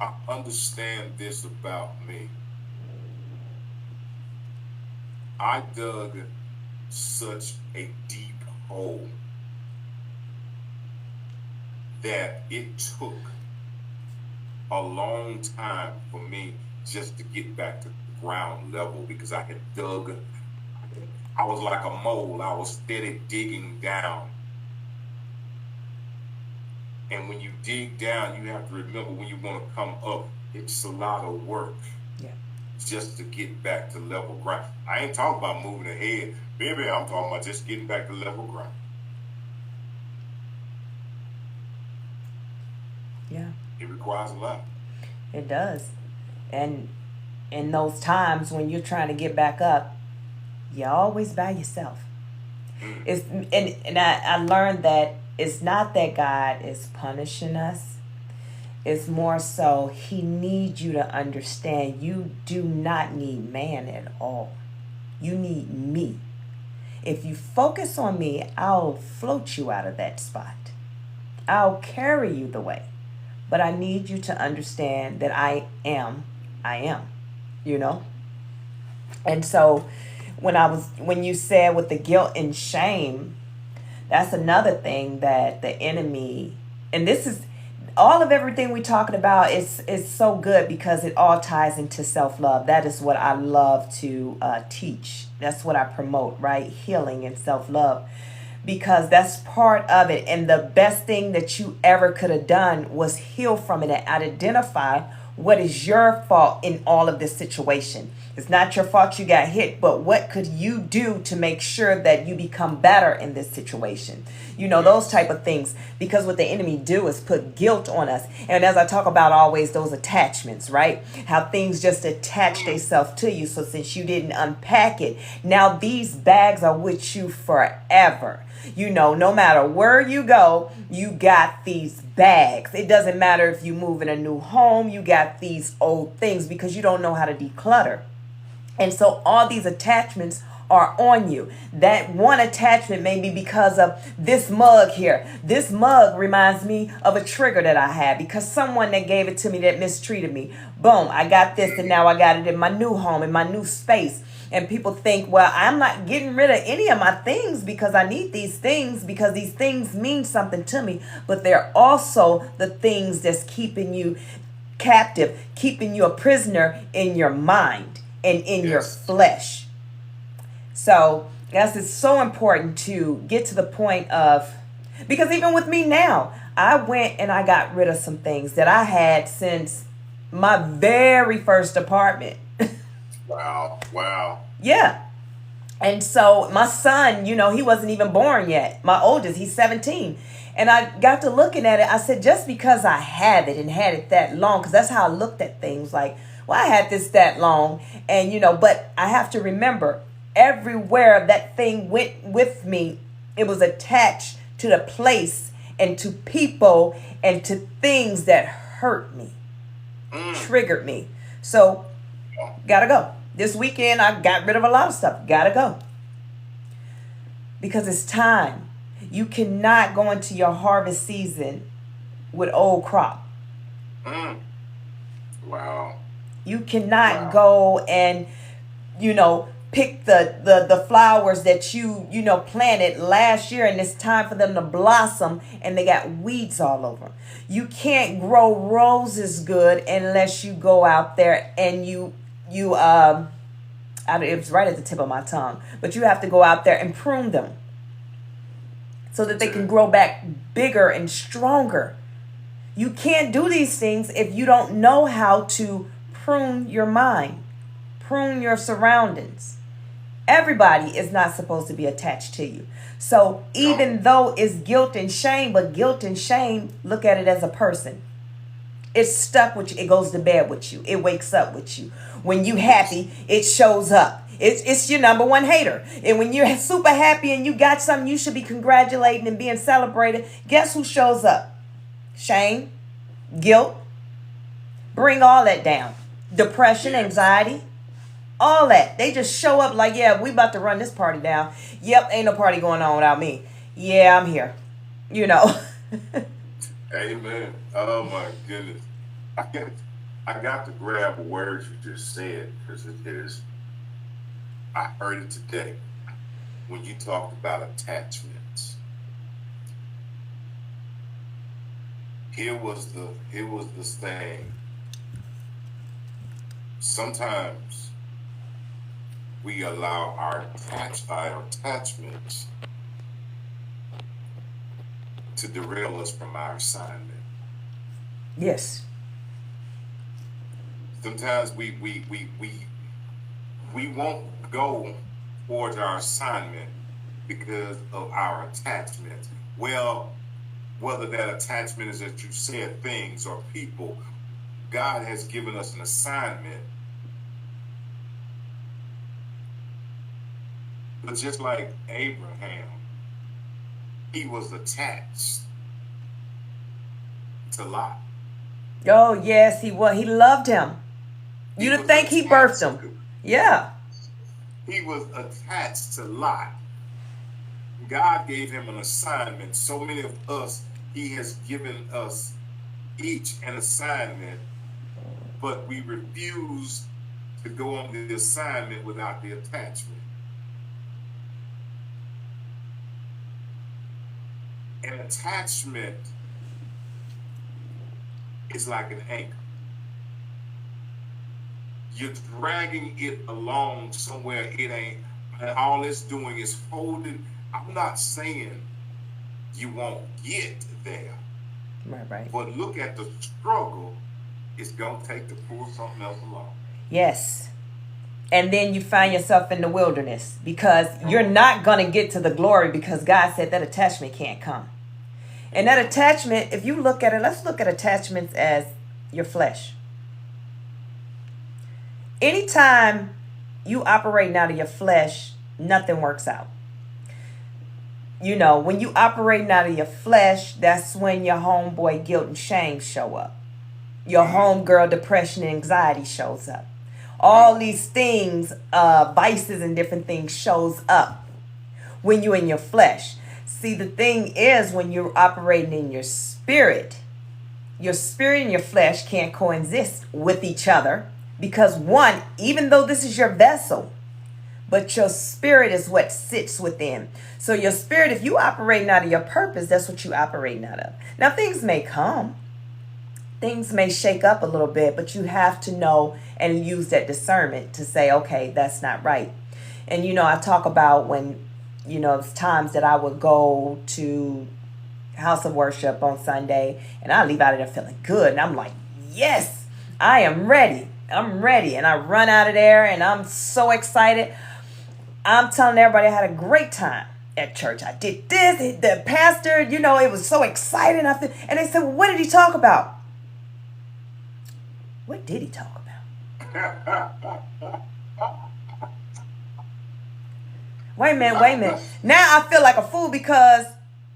I understand this about me. I dug such a deep hole that it took a long time for me just to get back to the ground level because I had dug. I was like a mole. I was steady digging down. And when you dig down, you have to remember when you want to come up, it's a lot of work. Yeah. Just to get back to level ground. I ain't talking about moving ahead. Baby, I'm talking about just getting back to level ground. Yeah. It requires a lot. It does. And in those times when you're trying to get back up, you're always by yourself. It's and I learned that it's not that God is punishing us. It's more so he needs you to understand you do not need man at all. You need me. If you focus on me, I'll float you out of that spot. I'll carry you the way. But I need you to understand that I am, you know? And so when you said with the guilt and shame, that's another thing that the enemy, and this is all of everything we're talking about is so good because it all ties into self-love. That is what I love to teach. That's what I promote, right? Healing and self-love. because that's part of it. And the best thing that you ever could have done was heal from it and identify what is your fault in all of this situation. It's not your fault you got hit, but what could you do to make sure that you become better in this situation? You know, those type of things. Because what the enemy do is put guilt on us. And as I talk about always, those attachments, right? How things just attach themselves to you. So since you didn't unpack it, now these bags are with you forever. You know, no matter where you go, you got these bags. It doesn't matter if you move in a new home, you got these old things because you don't know how to declutter. And so all these attachments are on you. That one attachment may be because of this mug here. This mug reminds me of a trigger that I had because someone that gave it to me that mistreated me. Boom, I got this and now I got it in my new home, in my new space. And people think, well, I'm not getting rid of any of my things because I need these things because these things mean something to me. But they're also the things that's keeping you captive, keeping you a prisoner in your mind and in your flesh. So yes, it's so important to get to the point of, because even with me now, I went and I got rid of some things that I had since my very first apartment. Wow. Yeah. And so my son, you know, he wasn't even born yet. My oldest, he's 17. And I got to looking at it. I said, just because I have it and had it that long, because that's how I looked at things like, well, I had this that long. And, you know, but I have to remember everywhere that thing went with me, it was attached to the place and to people and to things that hurt me, triggered me. So gotta go. This weekend, I got rid of a lot of stuff. Gotta go. Because it's time. You cannot go into your harvest season with old crop. Wow. You cannot go and, you know, pick the flowers that you know, planted last year and it's time for them to blossom and they got weeds all over. You can't grow roses good unless you go out there and it was right at the tip of my tongue, but you have to go out there and prune them so that they can grow back bigger and stronger. You can't do these things if you don't know how to prune your mind, prune your surroundings. Everybody is not supposed to be attached to you. So even though it's guilt and shame, but guilt and shame, look at it as a person. It's stuck with you. It goes to bed with you. It wakes up with you. When you happy, it shows up. It's your number one hater. And when you're super happy and you got something you should be congratulating and being celebrated, guess who shows up? Shame, guilt. Bring all that down. Depression, anxiety, all that. They just show up like, yeah, we about to run this party down. Yep, ain't no party going on without me. Yeah, I'm here. You know. Amen. Oh my goodness. I got to grab a word you just said because it is. I heard it today when you talked about attachments. Here was the thing. Sometimes we allow our attachments to derail us from our assignment. Yes. Sometimes we won't go towards our assignment because of our attachment. Well, whether that attachment is that you said things or people, God has given us an assignment. But just like Abraham, he was attached to Lot. Oh, yes, he was. He loved him. You'd think he birthed him. Yeah. He was attached to Lot. God gave him an assignment. So many of us, he has given us each an assignment, but we refuse to go on the assignment without the attachment. An attachment is like an anchor. You're dragging it along somewhere it ain't, and all it's doing is holding I'm not saying you won't get there, Right. but look at the struggle it's gonna take to pull something else along. Yes. And then you find yourself in the wilderness because you're Come on. not going to get to the glory because God said that attachment can't come. And that attachment, if you look at it, let's look at attachments as your flesh. Anytime you operating out of your flesh, nothing works out. You know, when you operating out of your flesh, that's when your homeboy guilt and shame show up. Your homegirl depression and anxiety shows up. All these things, vices and different things shows up when you're in your flesh. See, the thing is when you're operating in your spirit and your flesh can't coexist with each other because one, even though this is your vessel, but your spirit is what sits within. So your spirit, if you operating out of your purpose, that's what you operating out of. Now things may come. Things may shake up a little bit, but you have to know and use that discernment to say, okay, that's not right. And, you know, I talk about when, you know, it's times that I would go to house of worship on Sunday and I leave out of there feeling good. And I'm like, yes, I am ready. I'm ready. And I run out of there and I'm so excited. I'm telling everybody I had a great time at church. I did this. The pastor, you know, it was so exciting. And they said, well, what did he talk about? What did he talk about? Wait a minute. Now I feel like a fool because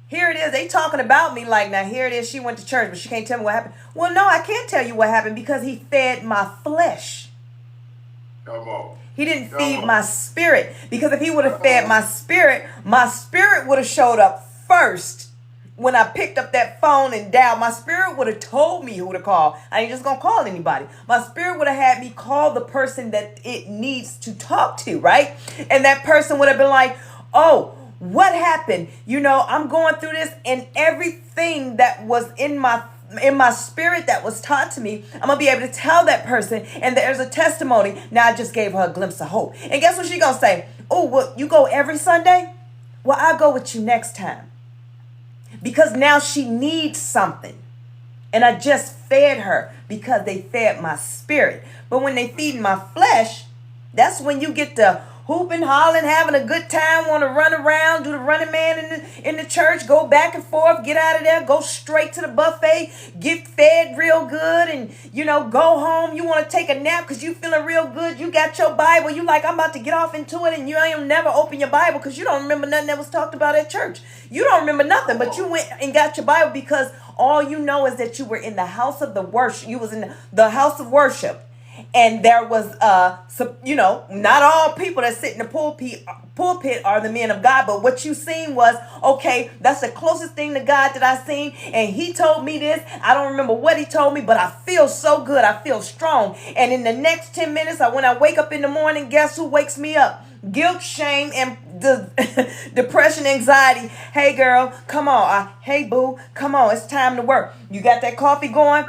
here it is. They talking about me like, now here it is. She went to church, but she can't tell me what happened. Well, no, I can't tell you what happened because he fed my flesh. Come on. He didn't feed my spirit because if he would have fed my spirit would have showed up first. When I picked up that phone and dialed, my spirit would have told me who to call. I ain't just going to call anybody. My spirit would have had me call the person that it needs to talk to, right? And that person would have been like, oh, what happened? You know, I'm going through this and everything that was in my spirit that was taught to me, I'm going to be able to tell that person and there's a testimony. Now I just gave her a glimpse of hope. And guess what she going to say? Oh, well, you go every Sunday? Well, I'll go with you next time. Because now she needs something. And I just fed her because they fed my spirit. But when they feed my flesh, that's when you get to hooping, hollering, having a good time, want to run around, do the running man in the church, go back and forth, get out of there, go straight to the buffet, get fed real good, and, you know, go home. You want to take a nap because you feeling real good. You got your Bible. You like, I'm about to get off into it, and you ain't never open your Bible because you don't remember nothing that was talked about at church. You don't remember nothing, but you went and got your Bible because all you know is that you were in the house of the worship. You was in the house of worship. And there was, you know, not all people that sit in the pulpit are the men of God. But what you seen was, okay, that's the closest thing to God that I seen. And he told me this. I don't remember what he told me, but I feel so good. I feel strong. And in the next 10 minutes, when I wake up in the morning, guess who wakes me up? Guilt, shame, and depression, anxiety. Hey, girl, come on. Hey, boo, come on. It's time to work. You got that coffee going?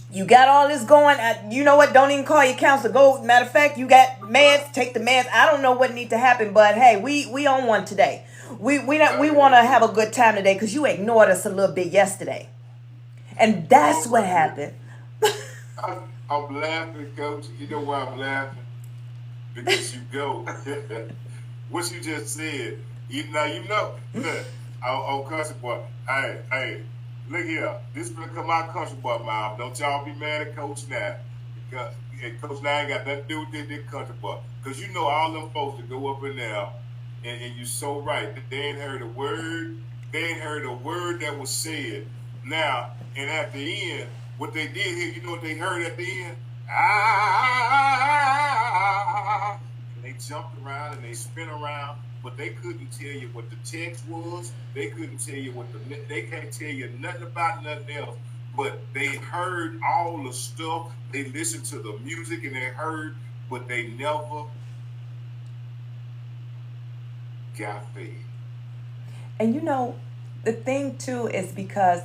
You got all this going. You know what? Don't even call your counselor. Go. Matter of fact, you got meds. Take the meds. I don't know what needs to happen, but hey, we on one today. We want to have a good time today because you ignored us a little bit yesterday, and that's what happened. I'm laughing, Coach. You know why I'm laughing? Because you go. What you just said. You know. Look, on country boy. Hey. Look here, this is gonna come out country boy mouth. Don't y'all be mad at Coach now. Because Coach now ain't got nothing to do with this country boy. Because you know all them folks that go up in there, and you're so right. They ain't heard a word. They ain't heard a word that was said. Now, and at the end, what they did here, you know what they heard at the end? Ah! And they jumped around and they spin around. But they couldn't tell you what the text was. They couldn't tell you they can't tell you nothing about nothing else. But they heard all the stuff. They listened to the music and they heard, but they never got fed. And you know, the thing too is because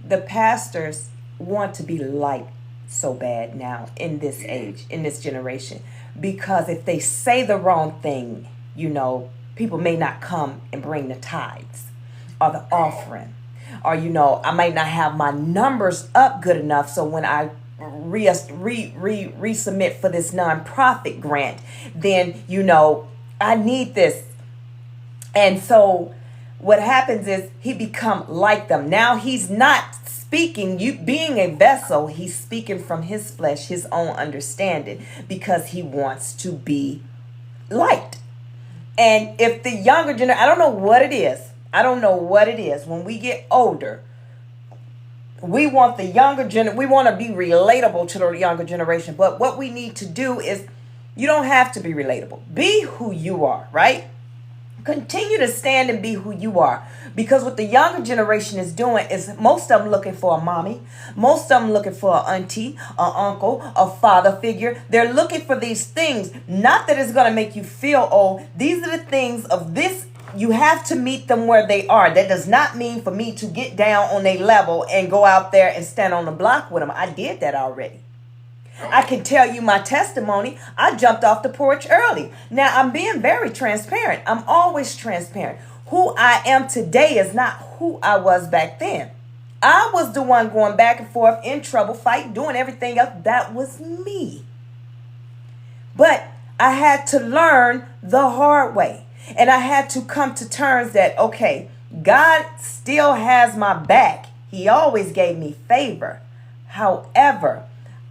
the pastors want to be liked so bad now in this age, in this generation. Because if they say the wrong thing, you know, people may not come and bring the tithes or the offering. Or, you know, I might not have my numbers up good enough. So when I resubmit for this nonprofit grant, then, you know, I need this. And so what happens is he become like them. Now he's not speaking, you being a vessel, he's speaking from his flesh, his own understanding, because he wants to be liked. And if the younger generation, I don't know what it is. When we get older, we want the younger generation, we want to be relatable to the younger generation. But what we need to do is, you don't have to be relatable. Be who you are, right? Continue to stand and be who you are. Because what the younger generation is doing is most of them looking for a mommy. Most of them looking for an auntie, an uncle, a father figure. They're looking for these things. Not that it's going to make you feel old. These are the things of this. You have to meet them where they are. That does not mean for me to get down on their level and go out there and stand on the block with them. I did that already. I can tell you my testimony. I jumped off the porch early. Now, I'm being very transparent. I'm always transparent. Who I am today is not who I was back then. I was the one going back and forth, in trouble, fighting, doing everything else. That was me. But I had to learn the hard way. And I had to come to terms that, okay, God still has my back. He always gave me favor. However,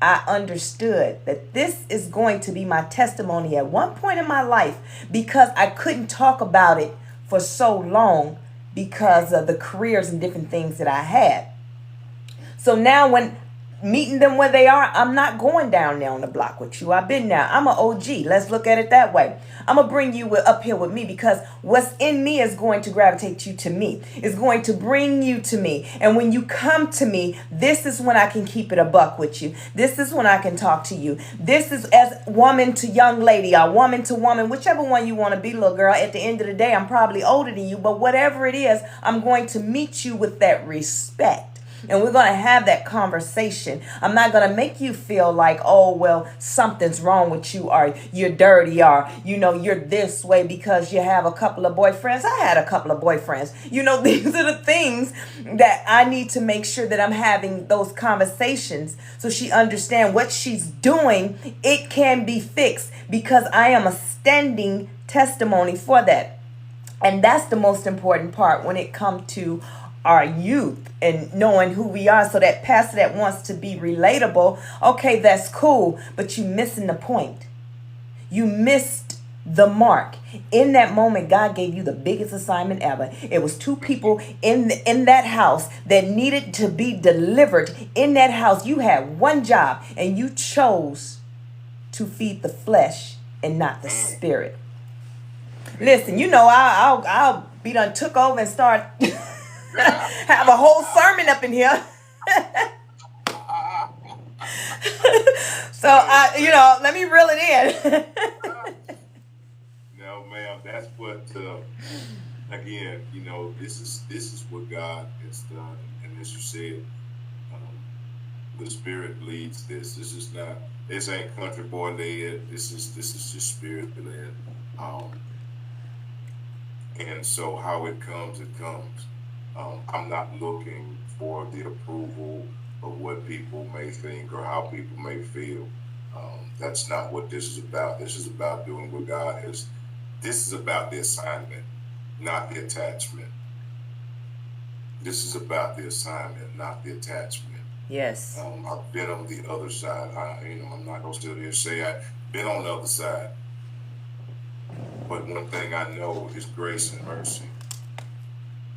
I understood that this is going to be my testimony at one point in my life, because I couldn't talk about it for so long because of the careers and different things that I had. So now when meeting them where they are, I'm not going down there on the block with you. I've been there. I'm an OG. Let's look at it that way. I'm going to bring you up here with me, because what's in me is going to gravitate you to me. It's going to bring you to me. And when you come to me, this is when I can keep it a buck with you. This is when I can talk to you. This is as woman to young lady, or woman to woman, whichever one you want to be, little girl. At the end of the day, I'm probably older than you, but whatever it is, I'm going to meet you with that respect. And we're going to have that conversation. I'm not going to make you feel like, oh, well, something's wrong with you, or you're dirty, or, you know, you're this way because you have a couple of boyfriends. I had a couple of boyfriends. You know, these are the things that I need to make sure that I'm having those conversations so she understands what she's doing. It can be fixed, because I am a standing testimony for that. And that's the most important part when it comes to our youth and knowing who we are. So that pastor that wants to be relatable, okay, that's cool, but you missing the point. You missed the mark. In that moment, God gave you the biggest assignment ever. It was two people in that house that needed to be delivered. In that house, you had one job, and you chose to feed the flesh and not the spirit. Listen, you know, I'll be done took over and start have a whole sermon up in here. So let me reel it in. No, ma'am, that's what again, you know, this is what God has done. And as you said, the Spirit leads this. This ain't country boy led. This is just Spirit led. And so how it comes, it comes. I'm not looking for the approval of what people may think or how people may feel. That's not what this is about. This is about doing what God has. This is about the assignment, not the attachment. This is about the assignment, not the attachment. Yes. I've been on the other side. I'm not gonna sit here and say I've been on the other side. But one thing I know is grace and mercy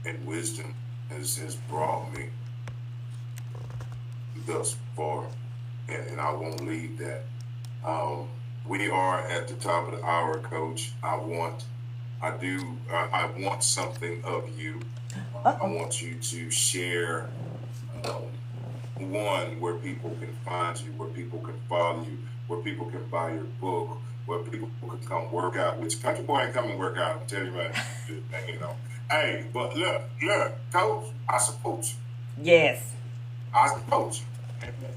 and wisdom has brought me thus far, and I won't leave that. We are at the top of the hour, Coach. I want something of you. I want you to share one, where people can find you, where people can follow you, where people can buy your book, where people can come work out. Which country boy ain't come and work out? I'm telling you, man. You know. Hey, but look, Coach, I support you. Yes. I support you.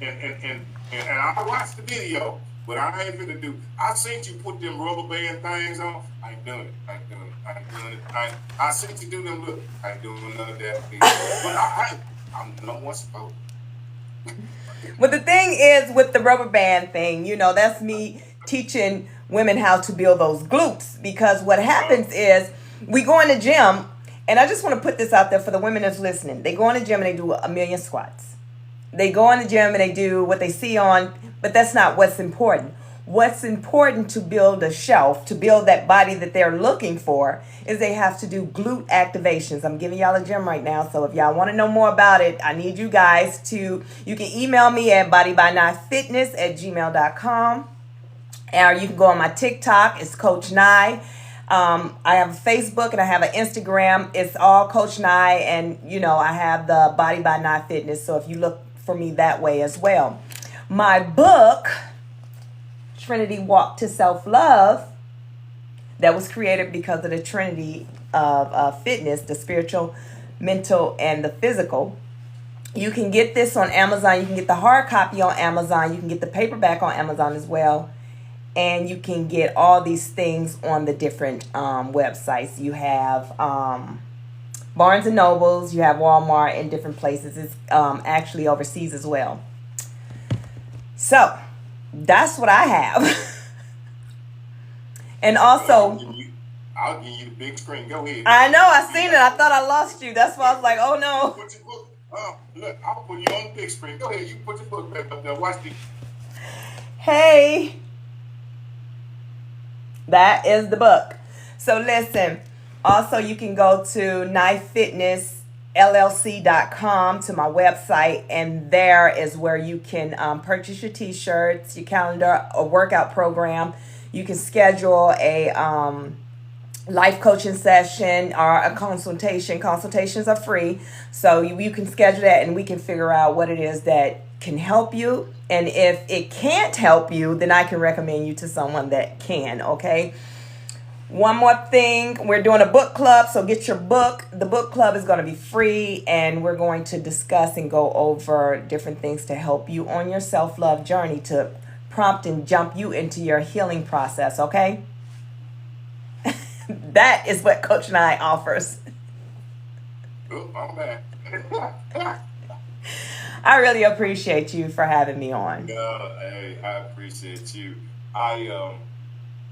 And I watched the video, but I ain't gonna do. I seen you put them rubber band things on. I ain't doing it. I ain't doing it. I see you do them. Look, I ain't doing none of that. But I'm the number one supporter. Well, the thing is with the rubber band thing, that's me teaching women how to build those glutes, because what happens is we go in the gym, and I just want to put this out there for the women that's listening. They go in the gym and they do 1,000,000 squats. They go in the gym and they do what they see on, but that's not what's important. What's important to build a shelf, to build that body that they're looking for, is they have to do glute activations. I'm giving y'all a gym right now, so if y'all want to know more about it, I need you guys to, you can email me at bodybynifitness@gmail.com, or you can go on my TikTok, it's Coach Nye. I have a Facebook and I have an Instagram. It's all Coach Nye, and I have the Body by Nye Fitness, so if you look for me that way as well. My book, Trinity Walk to Self-Love, that was created because of the Trinity of fitness, the spiritual, mental, and the physical. You can get this on Amazon. You can get the hard copy on Amazon. You can get the paperback on Amazon as well. And you can get all these things on the different websites. You have Barnes and Nobles, you have Walmart, and different places. It's actually overseas as well. So that's what I have. And also, I'll give you the big screen. Go ahead. I know, I seen it. I thought I lost you. That's why I was like, oh no. Put your book. Look, I'll put you on the big screen. Go ahead. You put your book back up there. Watch the. Hey. That is the book. So listen, also you can go to knifefitnessllc.com, to my website, and there is where you can purchase your t-shirts, your calendar, a workout program. You can schedule a life coaching session or a consultation. Consultations are free, so you can schedule that and we can figure out what it is that can help you. And if it can't help you, then I can recommend you to someone that can, okay? One more thing, we're doing a book club, so get your book. The book club is going to be free, and we're going to discuss and go over different things to help you on your self-love journey, to prompt and jump you into your healing process, okay? That is what Coach Nye offers. Oh, I'm back. I really appreciate you for having me on. No, hey, I appreciate you. I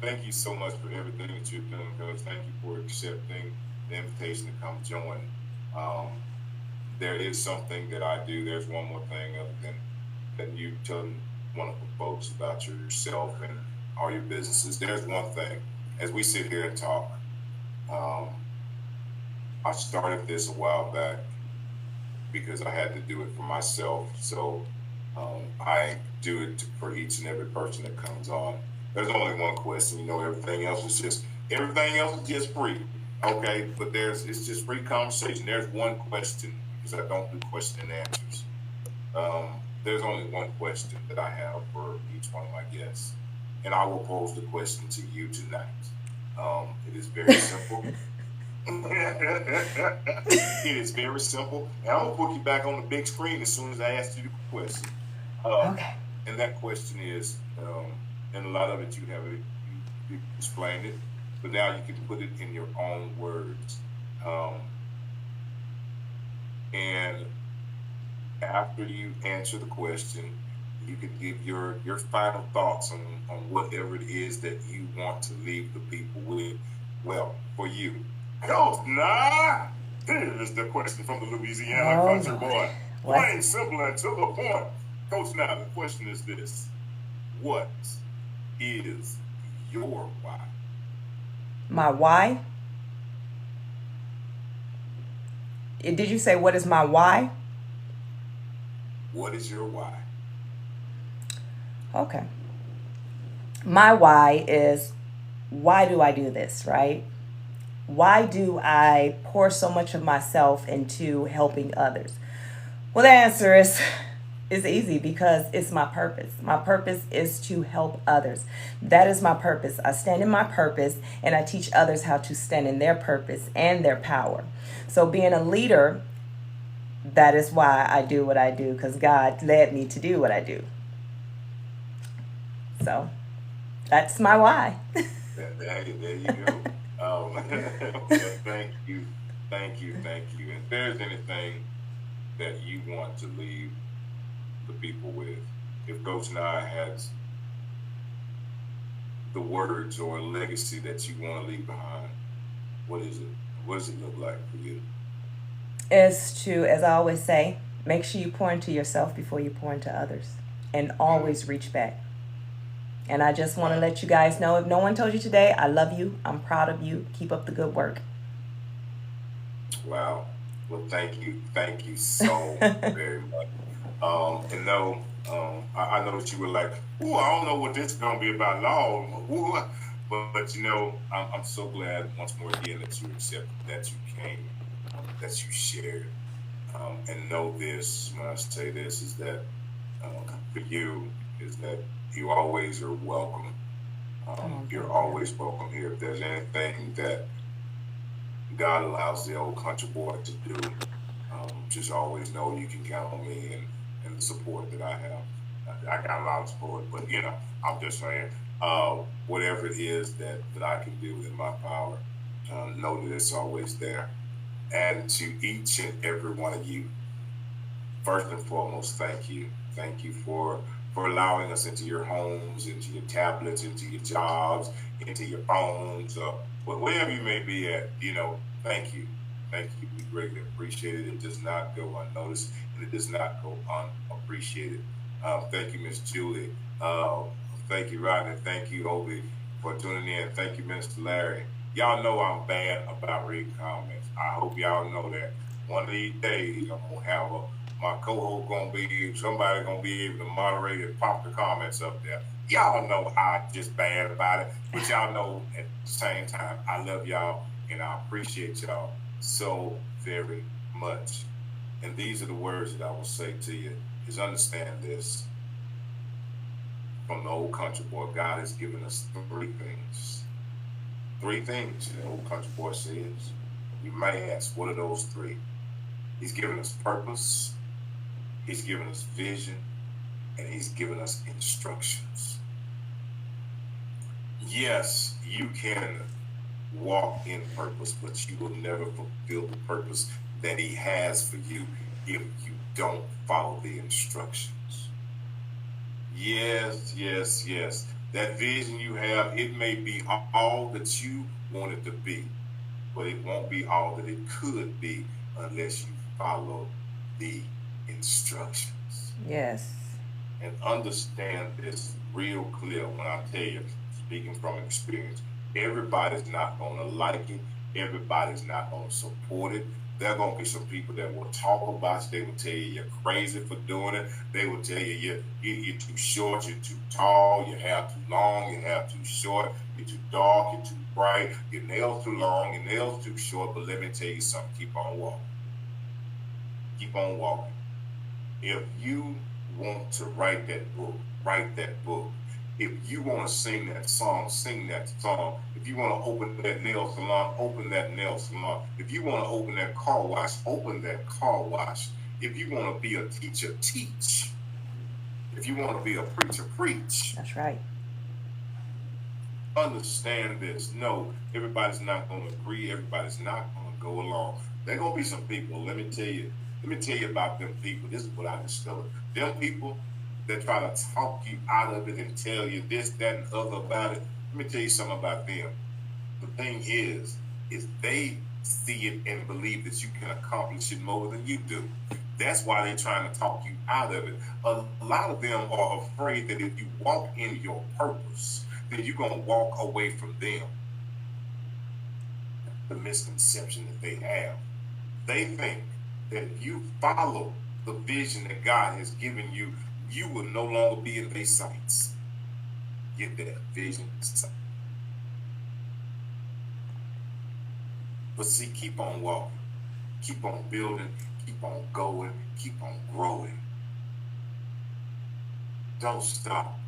thank you so much for everything that you've done, Coach. Thank you for accepting the invitation to come join. There is something that I do. There's one more thing other than you telling wonderful folks about yourself and all your businesses. There's one thing. As we sit here and talk, I started this a while back because I had to do it for myself. So I do it for each and every person that comes on. There's only one question, everything else is just free. Okay, but it's just free conversation. There's one question, because I don't do question and answers. There's only one question that I have for each one of my guests, and I will pose the question to you tonight. It is very simple. It is very simple. And I'm going to put you back on the big screen as soon as I ask you the question. Okay. And that question is, and a lot of it you explained it, but now you can put it in your own words. And after you answer the question, you can give your final thoughts on whatever it is that you want to leave the people with. Well, for you. Coach Nye, here's the question from the Louisiana country boy. Plain, simple, and to the point. Coach Nye, the question is this. What is your why? My why? Did you say what is my why? What is your why? Okay. My why is, why do I do this, right? Why do I pour so much of myself into helping others? Well, the answer is easy, because it's my purpose. My purpose is to help others. That is my purpose. I stand in my purpose, and I teach others how to stand in their purpose and their power. So being a leader, that is why I do what I do, because God led me to do what I do. So that's my why. There you go. But thank you. If there's anything that you want to leave the people with, if Coach Nye has the words or a legacy that you want to leave behind, what is it? What does it look like for you? Is to, as I always say, make sure you pour into yourself before you pour into others, and Mm, always reach back. And I just want to wow. let you guys know, if no one told you today, I love you. I'm proud of you. Keep up the good work. Wow. Well, thank you so very much. And no, I know that you were like, "Ooh, I don't know what this is gonna be about, law." Ooh. But you know, I'm so glad once more again that you accepted, that you came, that you shared. And know this when I say this is that for you is that you always are welcome. Oh, You're thank you. always welcome here. If there's anything that God allows the old country boy to do, just always know you can count on me and the support that I have. I got a lot of support, but I'm just saying, whatever it is that I can do in my power, know that it's always there. And to each and every one of you, first and foremost, thank you. Thank you for allowing us into your homes, into your tablets, into your jobs, into your phones, wherever you may be at. Thank you. Thank you. We greatly appreciate it. It does not go unnoticed and it does not go unappreciated. Thank you, Miss Julie. Uh, Thank you, Rodney. Thank you, Obi, for tuning in. Thank you, Minister Larry. Y'all know I'm bad about reading comments. I hope y'all know that. One of these days, I'm gonna have my co-host gonna be somebody gonna be able to moderate and pop the comments up there. Y'all know I just bad about it, but y'all know at the same time I love y'all and I appreciate y'all so very much. And these are the words that I will say to you: is understand this from the old country boy. God has given us three things. Three things the old country boy says. You may ask, what are those three? He's given us purpose. He's given us vision and he's given us instructions. Yes, you can walk in purpose, but you will never fulfill the purpose that he has for you if you don't follow the instructions. Yes, yes, yes. That vision you have, it may be all that you want it to be, but it won't be all that it could be unless you follow the instructions. Yes. And understand this real clear when I tell you, speaking from experience, everybody's not going to like it. Everybody's not going to support it. There are going to be some people that will talk about you. They will tell you you're crazy for doing it. They will tell you you're too short, you're too tall, your hair too long, your hair too short, you're too dark, you're too bright, your nails too long, your nails too short. But let me tell you something, keep on walking. Keep on walking. If you want to write that book, write that book. If you want to sing that song, sing that song. If you want to open that nail salon, open that nail salon. If you want to open that car wash, open that car wash. If you want to be a teacher, teach. If you want to be a preacher, preach. That's right. Understand this. No, everybody's not going to agree. Everybody's not going to go along. There are going to be some people. Let me tell you about them people. This is what I discovered. Them people that try to talk you out of it and tell you this, that, and other about it. Let me tell you something about them. The thing is they see it and believe that you can accomplish it more than you do. That's why they're trying to talk you out of it. A lot of them are afraid that if you walk in your purpose, then you're going to walk away from them. The misconception that they have. They think that if you follow the vision that God has given you, you will no longer be in their sights. Get that vision. But see, keep on walking, keep on building, keep on going, keep on growing. Don't stop.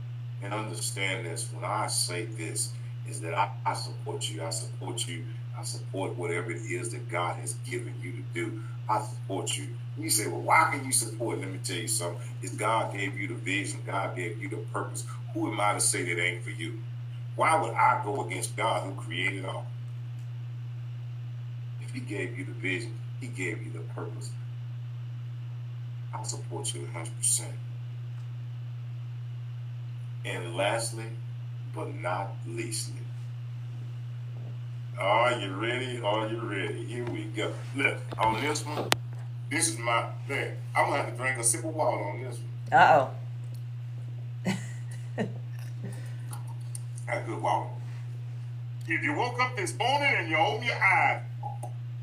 And understand this. When I say this, is that I support you. I support you. I support whatever it is that God has given you to do. I support you. And you say, well, why can you support? Let me tell you something. Is God gave you the vision. God gave you the purpose. Who am I to say that ain't for you? Why would I go against God who created all? He gave you the vision. He gave you the purpose. I support you 100%. And lastly, but not leastly, are you ready? Are you ready? Here we go. Look, on this one, this is my man. I'm gonna have to drink a sip of water on this one. Uh-oh. Had good water. If you woke up this morning and you open your eyes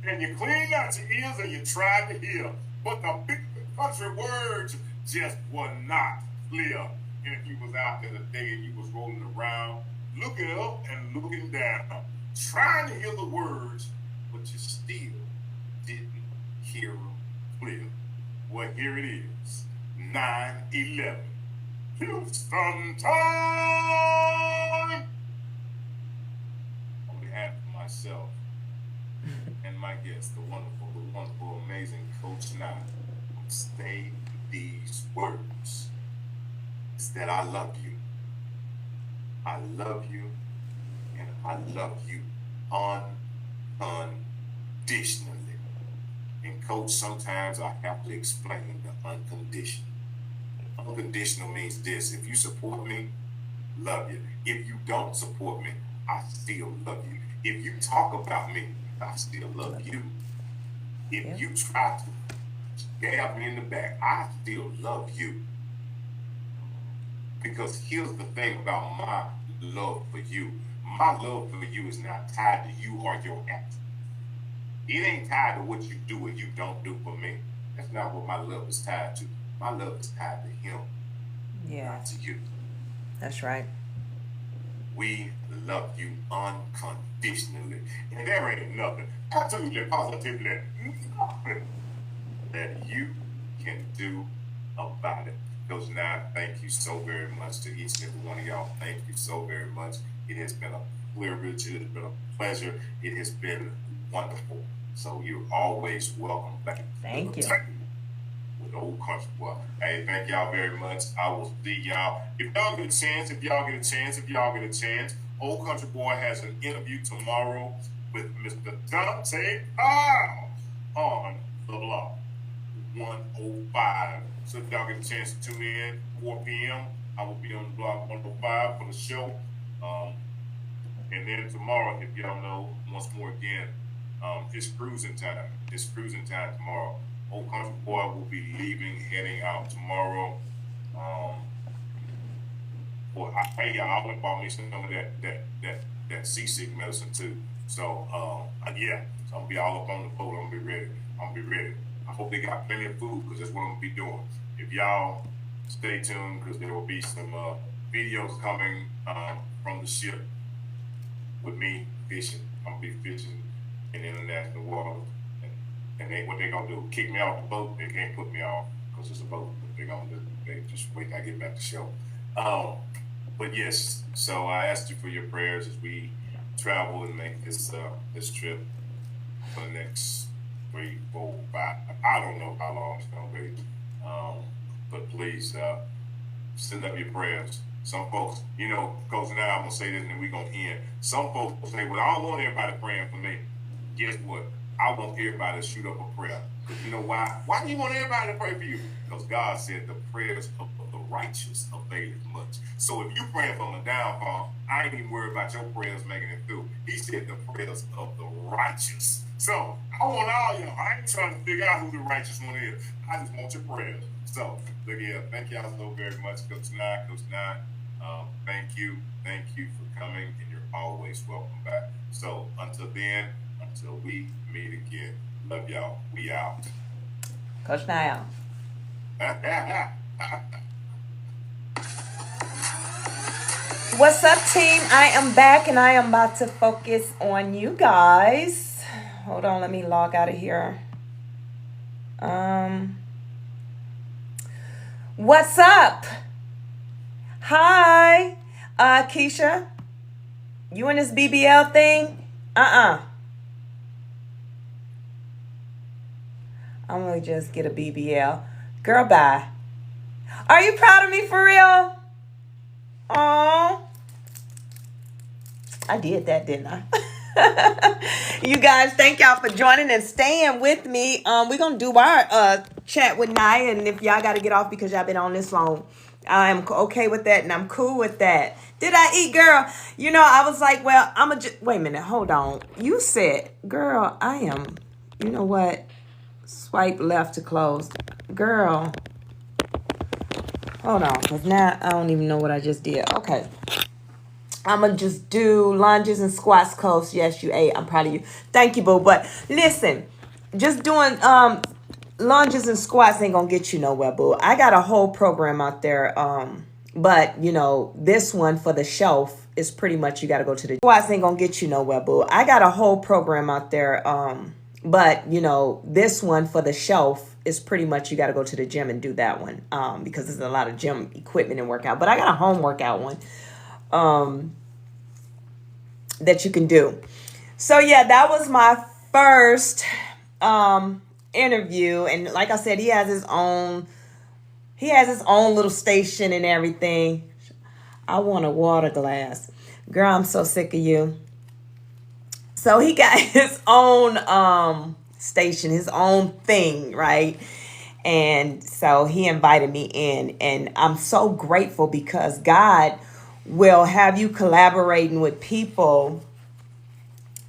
and you cleaned out your ears and you tried to hear, but the big country words just were not clear. And if you was out there today and you was rolling around, looking up and looking down, trying to hear the words, but you still didn't hear them clear. Well, here it is, 9/11. Houston time! On behalf of myself and my guest, the wonderful, amazing Coach Nye, say these words. It's that I love you. I love you, and I love you unconditionally. And Coach, sometimes I have to explain the unconditional. Unconditional means this: if you support me, love you. If you don't support me, I still love you. If you talk about me, I still love you. If you try to stab me in the back, I still love you. Because here's the thing about my love for you. My love for you is not tied to you or your actions. It ain't tied to what you do or you don't do for me. That's not what my love is tied to. My love is tied to him, Yeah, not to you. that's right. We love you unconditionally. And there ain't nothing, absolutely positively nothing that you can do about it. Coach Nye, thank you so very much to each and every one of y'all. Thank you so very much. It has been a privilege. It has been a pleasure. It has been wonderful. So you're always welcome back. Thank you. With Old Country Boy. Hey, thank y'all very much. I will see y'all. If y'all get a chance, Old Country Boy has an interview tomorrow with Mr. Dante Powell on the block 105. So if y'all get a chance to tune in, 4 p.m., I will be on the block 105 for the show. And then tomorrow, if y'all know, once more again, it's cruising time. It's cruising time tomorrow. Old Country Boy will be leaving, heading out tomorrow. Well, I went and bought me some of that seasick medicine too. So yeah, so I'm gonna be all up on the boat. I'm gonna be ready. I hope they got plenty of food because that's what I'm gonna be doing. If y'all stay tuned, because there will be some videos coming from the ship with me fishing. I'm gonna be fishing in international waters. And what they gonna do? Kick me off the boat? They can't put me off because it's a boat. They just wait till I get back to show. But yes, so I asked you for your prayers as we travel and make this trip for the next 3, 4, 5. I don't know how long it's gonna be. But please send up your prayers. Some folks, Coach, now I'm gonna say this and then we're gonna end. Some folks say, well, I don't want everybody praying for me. Guess what? I want everybody to shoot up a prayer. Because you know why? Why do you want everybody to pray for you? Because God said the prayers of the righteous availeth much. So if you praying for the downfall, I ain't even worried about your prayers making it through. He said the prayers of the righteous. So I want all y'all. I ain't trying to figure out who the righteous one is. I just want your prayers. So look here. Thank y'all so very much, Coach Nye. Thank you for coming, and you're always welcome back. So until we meet again, love y'all. We out. Coach Nye out. What's up, team? I am back, and I am about to focus on you guys. Hold on, let me log out of here. What's up? Hi, Keisha. You in this BBL thing? I'm gonna just get a BBL. Girl, bye. Are you proud of me for real? Aw. I did that, didn't I? You guys, thank y'all for joining and staying with me. We're gonna do our chat with Nia, and if y'all gotta get off because y'all been on this long, I'm okay with that, and I'm cool with that. Did I eat, girl? You know, I was like, well, wait a minute, hold on. You said, girl, I am. You know what? Swipe left to close, girl. Hold on, because now I don't even know what I just did. Okay. I'm going to just do lunges and squats, Coach. Yes, you ate. I'm proud of you. Thank you, boo. But listen, just doing lunges and squats ain't going to get you nowhere, boo. I got a whole program out there. But, you know, this one for the shelf is pretty much you got to go to the squats ain't going to get you nowhere, boo. I got a whole program out there. But, you know, this one for the shelf is pretty much you got to go to the gym and do that one because there's a lot of gym equipment and workout. But I got a home workout one that you can do. So yeah, that was my first interview, and like I said, he has his own little station and everything. I want a water glass, girl. I'm so sick of you. So he got his own station, his own thing, right? And so he invited me in, and I'm so grateful because God will have you collaborating with people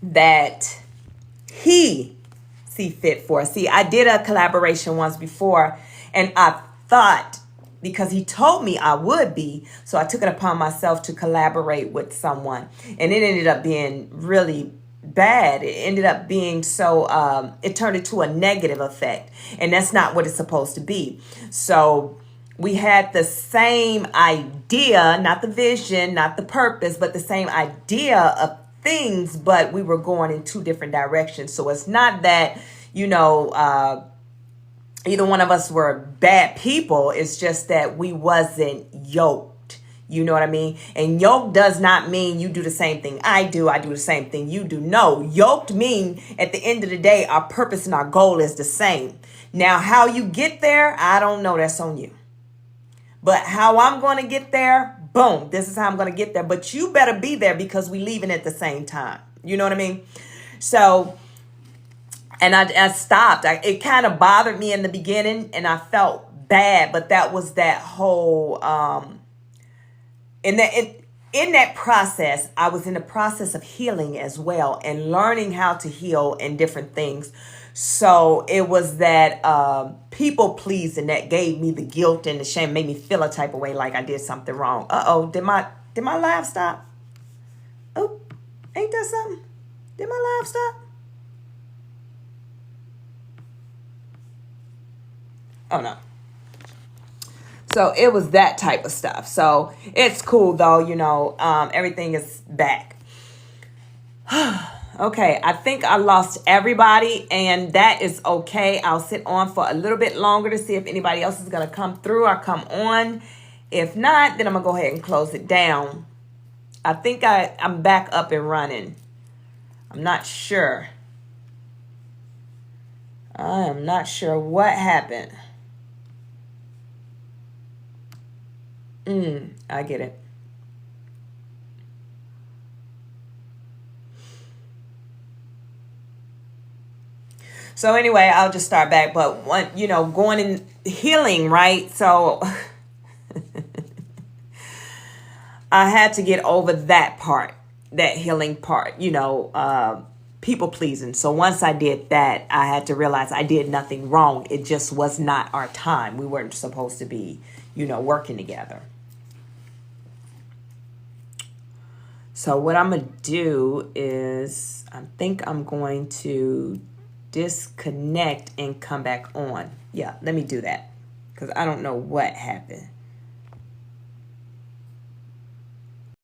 that he see fit for. See, I did a collaboration once before, and I thought because he told me I would be, so I took it upon myself to collaborate with someone, and it ended up being really bad. It ended up being so it turned into a negative effect, and that's not what it's supposed to be. So we had the same idea, not the vision, not the purpose, but the same idea of things, but we were going in two different directions. So it's not that, you know, either one of us were bad people. It's just that we wasn't yoked. You know what I mean? And yoked does not mean you do the same thing I do the same thing you do. No, yoked mean at the end of the day, our purpose and our goal is the same. Now, how you get there, I don't know. That's on you. But how I'm going to get there, boom, this is how I'm going to get there. But you better be there because we leaving at the same time. You know what I mean? So, and I stopped. It kind of bothered me in the beginning, and I felt bad. But that was that whole, in that process, I was in the process of healing as well and learning how to heal and different things. So it was that people pleasing that gave me the guilt and the shame, made me feel a type of way like I did something wrong. Did my live stop? Oh, ain't that something? Did my live stop? Oh no. So it was that type of stuff. So it's cool though, you know, everything is back. Okay, I think I lost everybody, and that is okay. I'll sit on for a little bit longer to see if anybody else is going to come through or come on. If not, then I'm going to go ahead and close it down. I think I'm back up and running. I'm not sure. I am not sure what happened. I get it. So anyway, I'll just start back. But going in healing, right? So I had to get over that part, that healing part, people pleasing. So once I did that, I had to realize I did nothing wrong. It just was not our time. We weren't supposed to be, working together. So what I'm going to do is I think I'm going to disconnect and come back on. Yeah, let me do that because I don't know what happened.